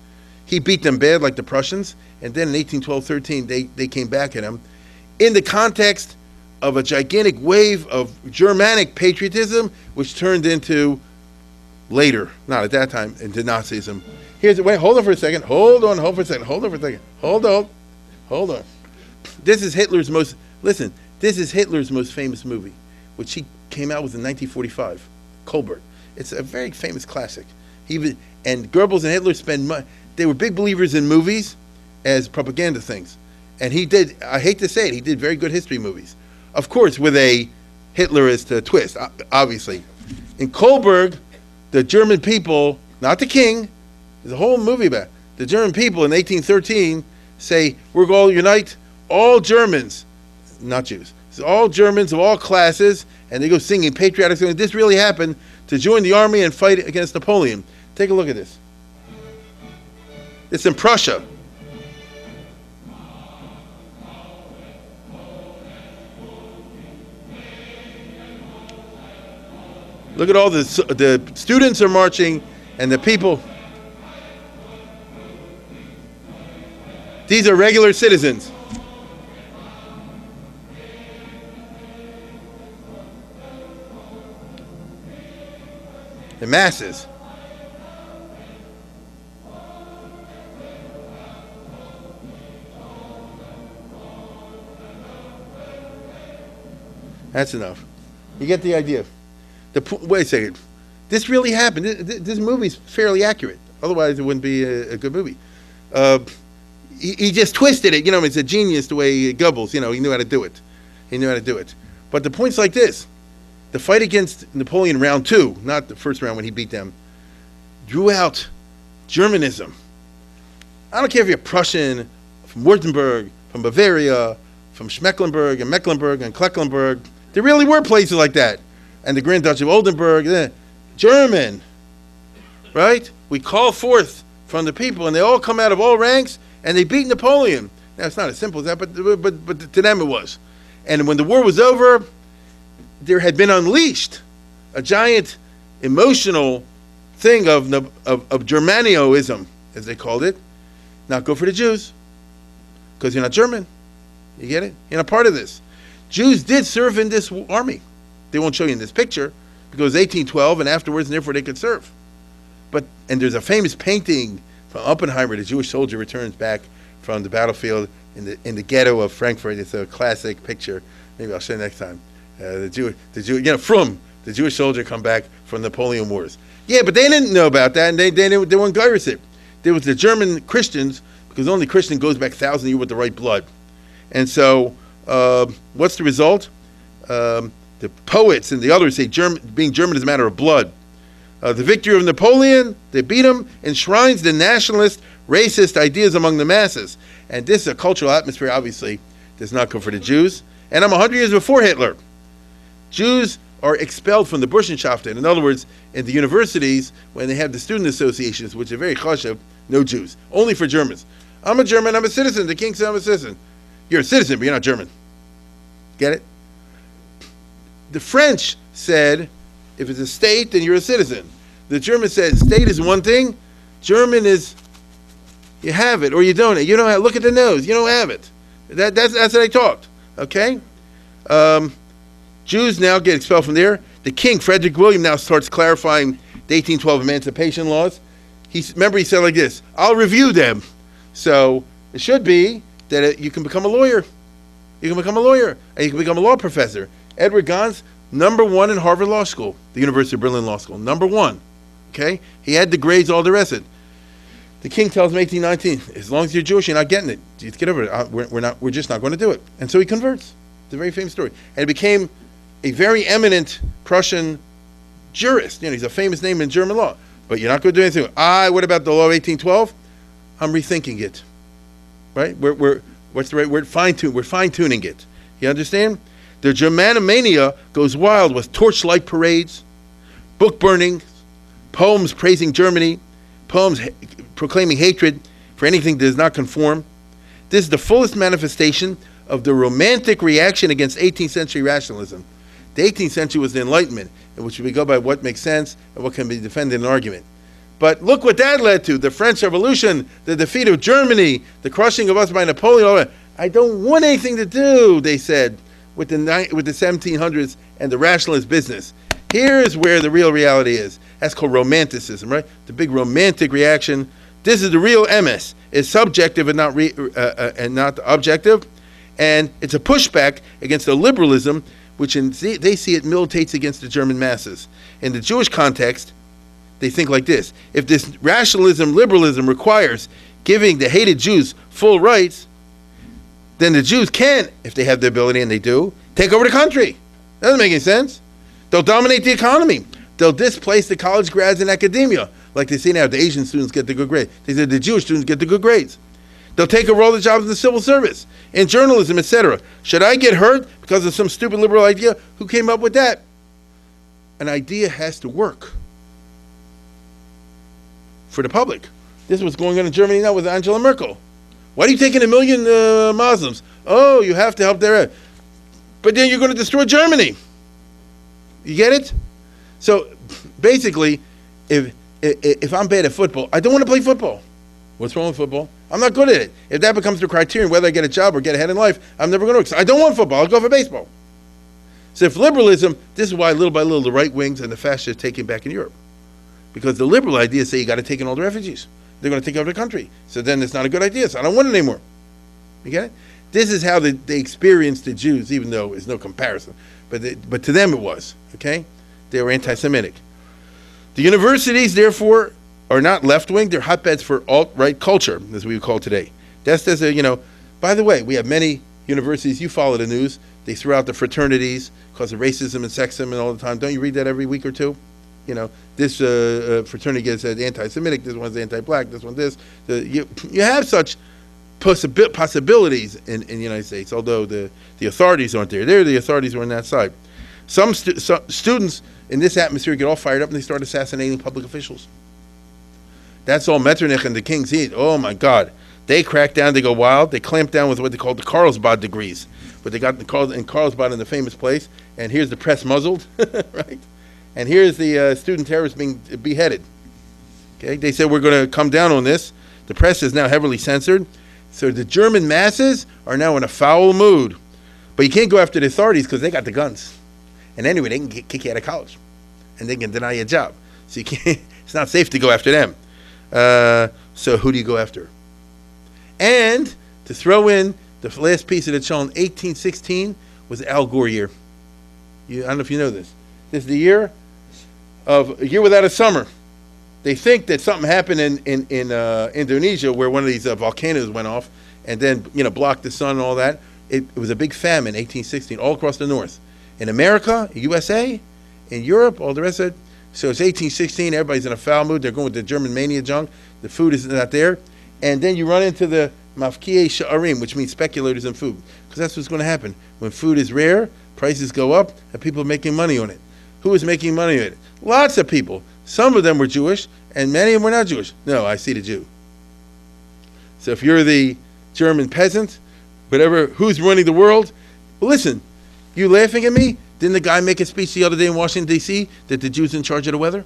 he beat them bad like the Prussians, and then in 1812-13, they came back at him in the context of a gigantic wave of Germanic patriotism, which turned into later, not at that time, into Nazism. Hold on for a second. Hold on for a second. Hold on. This is Hitler's most famous movie, which he came out with in 1945, Kolbert. It's a very famous classic. And Goebbels and Hitler they were big believers in movies as propaganda things. And he did, I hate to say it, he did very good history movies. Of course, with a Hitlerist twist, obviously. In Kolberg, the German people, not the king, there's a whole movie about it. The German people in 1813 say, we're going to unite all Germans, not Jews, so all Germans of all classes, and they go singing patriotic songs. This really happened, to join the army and fight against Napoleon. Take a look at this. It's in Prussia. Look at all the students are marching and the people. These are regular citizens. The masses. That's enough. You get the idea. Wait a second. This really happened. This movie's fairly accurate. Otherwise, it wouldn't be a good movie. He just twisted it. It's a genius the way Goebbels, he knew how to do it. But the point's like this. The fight against Napoleon round 2, not the first round when he beat them, drew out Germanism. I don't care if you're Prussian, from Württemberg, from Bavaria, from Mecklenburg and Klecklenburg. There really were places like that. And the Grand Duchy of Oldenburg, German, right? We call forth from the people, and they all come out of all ranks, and they beat Napoleon. Now, it's not as simple as that, but to them it was. And when the war was over, there had been unleashed a giant emotional thing of Germanioism, as they called it. Not good for the Jews, because you're not German. You get it? You're not part of this. Jews did serve in this army. They won't show you in this picture, because 1812 and afterwards, and therefore they could serve. And there's a famous painting from Oppenheimer, the Jewish soldier returns back from the battlefield in the ghetto of Frankfurt. It's a classic picture. Maybe I'll show you next time. The Jewish soldier come back from Napoleon Wars. Yeah, but they didn't know about that, and they weren't gyrus it. There was the German Christians, because only Christian goes back 1,000 years with the right blood. And so, what's the result? The poets and the others say being German is a matter of blood. The victory of Napoleon, they beat him, enshrines the nationalist, racist ideas among the masses. And this is a cultural atmosphere, obviously, that's not good for the Jews. And I'm 100 years before Hitler. Jews are expelled from the Burschenschaften. In other words, in the universities, when they have the student associations, which are very chashuv, no Jews, only for Germans. I'm a German, I'm a citizen. The king said I'm a citizen. You're a citizen, but you're not German. Get it? The French said, if it's a state, then you're a citizen. The German said, state is one thing. German is, you have it or you don't. You don't have, look at the nose. You don't have it. That's how they talked. Okay? Jews now get expelled from there. The king, Frederick William, now starts clarifying the 1812 emancipation laws. He said like this, I'll review them. So it should be that you can become a lawyer. You can become a lawyer. And you can become a law professor. Edward Gans, #1 in Harvard Law School, the University of Berlin Law School, #1. Okay? He had the grades, all the rest of it. The king tells him 1819, as long as you're Jewish, you're not getting it. Just get over it. We're just not going to do it. And so he converts. It's a very famous story. And it became a very eminent Prussian jurist. He's a famous name in German law. But you're not going to do anything. What about the law of 1812? I'm rethinking it. Right? what's the right word? Fine-tune. We're fine-tuning it. You understand? The Germanomania goes wild with torchlight parades, book burning, poems praising Germany, poems proclaiming hatred for anything that does not conform. This is the fullest manifestation of the romantic reaction against 18th century rationalism. The 18th century was the Enlightenment, in which we go by what makes sense and what can be defended in an argument. But look what that led to: the French Revolution, the defeat of Germany, the crushing of us by Napoleon. I don't want anything to do, they said, with the 1700s and the rationalist business. Here is where the real reality is. That's called romanticism, right? The big romantic reaction. This is the real MS. It's subjective and not objective, and it's a pushback against the liberalism, which they see it militates against the German masses. In the Jewish context, they think like this: if this rationalism, liberalism requires giving the hated Jews full rights, then the Jews can, if they have the ability, and they do, take over the country. Doesn't make any sense. They'll dominate the economy. They'll displace the college grads in academia. Like they say now, the Asian students get the good grades. They said the Jewish students get the good grades. They'll take over all the jobs in the civil service, in journalism, etc. Should I get hurt because of some stupid liberal idea? Who came up with that? An idea has to work for the public. This is what's going on in Germany now with Angela Merkel. Why are you taking 1 million Muslims? Oh, you have to help their... But then you're going to destroy Germany. You get it? So basically, if I'm bad at football, I don't want to play football. What's wrong with football? I'm not good at it. If that becomes the criterion, whether I get a job or get ahead in life, I'm never going to work. So I don't want football. I'll go for baseball. So if liberalism, this is why little by little the right wings and the fascists are taking back in Europe. Because the liberal ideas say you got to take in all the refugees. They're going to take over the country. So then it's not a good idea. So I don't want it anymore. You get it? This is how they experienced the Jews, even though there's no comparison. But to them it was. Okay? They were anti-Semitic. The universities, therefore, are not left-wing. They're hotbeds for alt-right culture, as we would call it today. That's as a, by the way, we have many universities. You follow the news. They throw out the fraternities because of racism and sexism and all the time. Don't you read that every week or two? This fraternity gets anti-Semitic, this one's anti-black, this one this. You have such possibilities in the United States, although the authorities aren't there. The authorities are on that side. Some students in this atmosphere get all fired up and they start assassinating public officials. That's all Metternich and the King's Heat. Oh my God. They crack down, they go wild, they clamp down with what they call the Carlsbad degrees. But they got in Carlsbad in the famous place, and here's the press muzzled, right? And here's the student terrorists being beheaded. Okay, they said we're going to come down on this. The press is now heavily censored. So the German masses are now in a foul mood. But you can't go after the authorities because they got the guns. And anyway, they can kick you out of college. And they can deny you a job. So you can't, it's not safe to go after them. So who do you go after? And to throw in the last piece of the show, in 1816 was Al Gore year. I don't know if you know this. This is the year of a year without a summer. They think that something happened in Indonesia where one of these volcanoes went off and then blocked the sun and all that. It was a big famine, 1816, all across the north. In America, USA, in Europe, all the rest of it. So it's 1816, everybody's in a foul mood. They're going with the German mania junk. The food is not there. And then you run into the mafkiye sha'arim, which means speculators in food. Because that's what's going to happen. When food is rare, prices go up, and people are making money on it. Who is making money on it? Lots of people. Some of them were Jewish, and many of them were not Jewish. No, I see the Jew. So if you're the German peasant, whatever, who's running the world? Well, listen, you laughing at me? Didn't the guy make a speech the other day in Washington, D.C., that the Jew's in charge of the weather?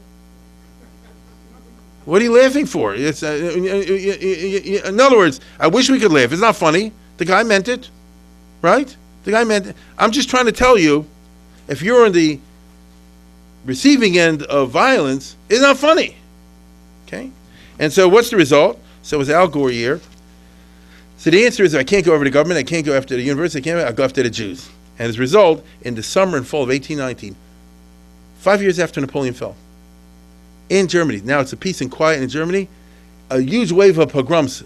What are you laughing for? It's, in other words, I wish we could laugh. It's not funny. The guy meant it, right? The guy meant it. I'm just trying to tell you, if you're on the receiving end of violence, it's not funny, okay? And so what's the result? So it was Al Gore year. So the answer is I can't go over the government, I can't go after the university, I'll go after the Jews. And as a result, in the summer and fall of 1819, 5 years after Napoleon fell, in Germany, now it's a peace and quiet in Germany, a huge wave of pogroms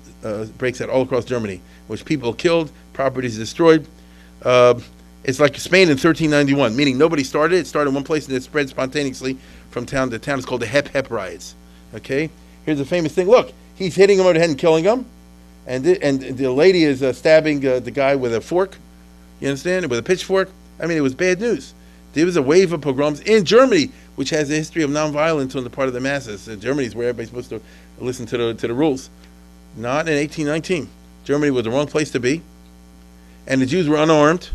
breaks out all across Germany, which people are killed, property is destroyed. It's like Spain in 1391, meaning nobody started it. It started in one place and it spread spontaneously from town to town. It's called the Hep riots. Okay? Here's a famous thing. Look, he's hitting him over the head and killing him. and the lady is stabbing the guy with a fork. You understand? With a pitchfork. I mean, it was bad news. There was a wave of pogroms in Germany, which has a history of nonviolence on the part of the masses. Germany is where everybody's supposed to listen to the rules. Not in 1819. Germany was the wrong place to be, and the Jews were unarmed.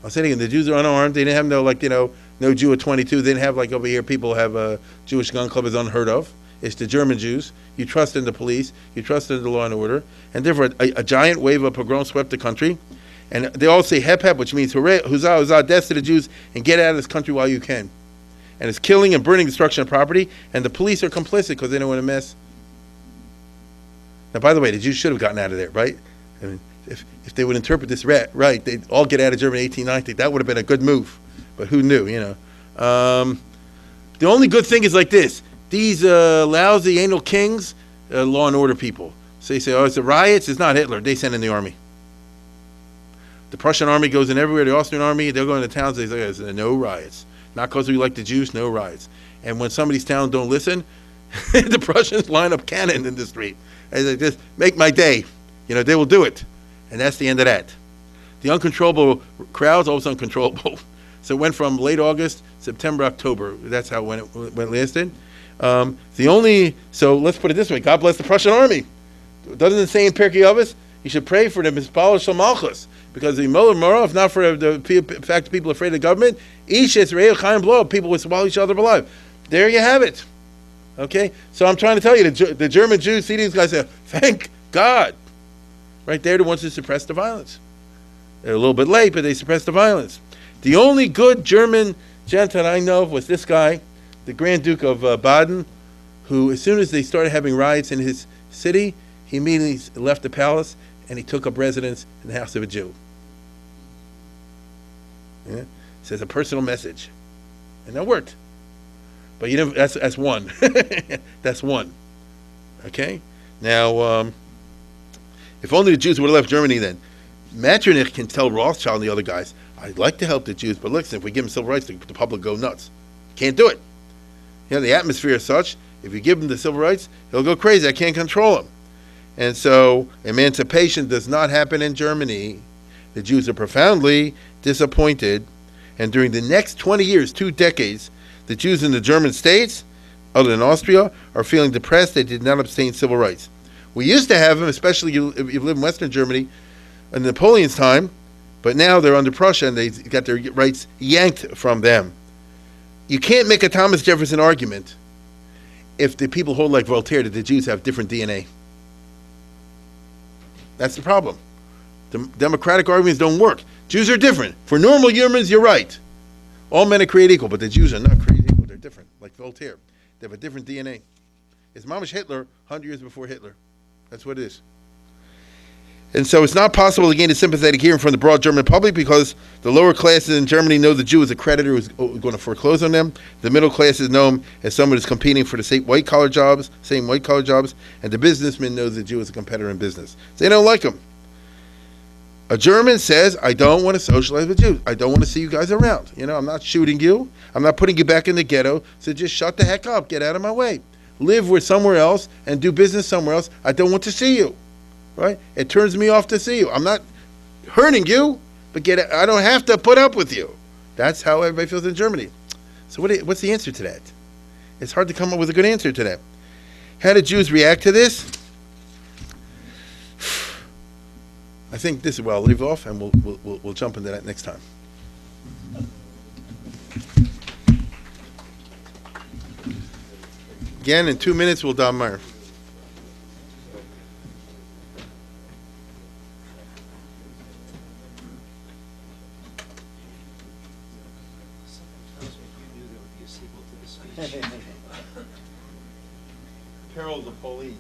I'll say it again: the Jews are unarmed. They didn't have no Jew at 22. They didn't have like over here. People have a Jewish gun club is unheard of. It's the German Jews. You trust in the police. You trust in the law and order, and therefore a giant wave of pogrom swept the country. And they all say hep hep, which means hooray, huzzah, huzzah, death to the Jews, and get out of this country while you can. And it's killing and burning, destruction of property, and the police are complicit because they don't want to mess. Now, by the way, the Jews should have gotten out of there, right? I mean, if they would interpret this right, they'd all get out of Germany in 1890. That would have been a good move, but who knew, The only good thing is like this. These lousy anal kings, law and order people. So you say, oh, it's the riots? It's not Hitler. They send in the army. The Prussian army goes in everywhere. The Austrian army, they'll go into towns. They say, no riots. Not because we like the Jews, no riots. And when somebody's town don't listen, the Prussians line up cannon in the street. And they just make my day. They will do it. And that's the end of that. The uncontrollable crowds, always uncontrollable. So it went from late August, September, October. That's how it lasted. So let's put it this way. God bless the Prussian army. Doesn't it say in Pirkei Avos, you should pray for them, Mispal Shel Malchus. Because the Molar Mora, if not for the fact that people are afraid of the government, each Israel Chaim blow, people would swallow each other alive. There you have it. Okay? So I'm trying to tell you, the German Jews see these guys say, thank God. Right there, the ones who suppress the violence. They're a little bit late, but they suppress the violence. The only good German gentleman I know of was this guy, the Grand Duke of Baden, who, as soon as they started having riots in his city, he immediately left the palace and he took up residence in the house of a Jew. Yeah? It says a personal message. And that worked. But that's one. That's one. Okay? Now, if only the Jews would have left Germany then. Metternich can tell Rothschild and the other guys, I'd like to help the Jews, but listen, if we give them civil rights, the public go nuts. Can't do it. The atmosphere is such, if you give him the civil rights, he'll go crazy. I can't control him. And so emancipation does not happen in Germany. The Jews are profoundly disappointed. And during the next 20 years, 2 decades, the Jews in the German states, other than Austria, are feeling depressed. They did not obtain civil rights. We used to have them, especially if you live in Western Germany, in Napoleon's time, but now they're under Prussia and they got their rights yanked from them. You can't make a Thomas Jefferson argument if the people hold like Voltaire that the Jews have different DNA. That's the problem. The democratic arguments don't work. Jews are different. For normal humans, you're right. All men are created equal, but the Jews are not created equal. They're different, like Voltaire. They have a different DNA. It's Mamash Hitler 100 years before Hitler. That's what it is. And so it's not possible to gain a sympathetic hearing from the broad German public because the lower classes in Germany know the Jew is a creditor who's going to foreclose on them. The middle classes know him as someone who's competing for the same white-collar jobs, and the businessman knows the Jew is a competitor in business. They don't like him. A German says, I don't want to socialize with Jews. I don't want to see you guys around. I'm not shooting you. I'm not putting you back in the ghetto. So just shut the heck up. Get out of my way. Live with somewhere else and do business somewhere else. I don't want to see you. Right? It turns me off to see you. I'm not hurting you, but I don't have to put up with you. That's how everybody feels in Germany. So what's the answer to that? It's hard to come up with a good answer to that. How did Jews react to this? I think this is where I'll leave off, and we'll jump into that next time. Again, in 2 minutes, we'll daven. Perils of Pauline.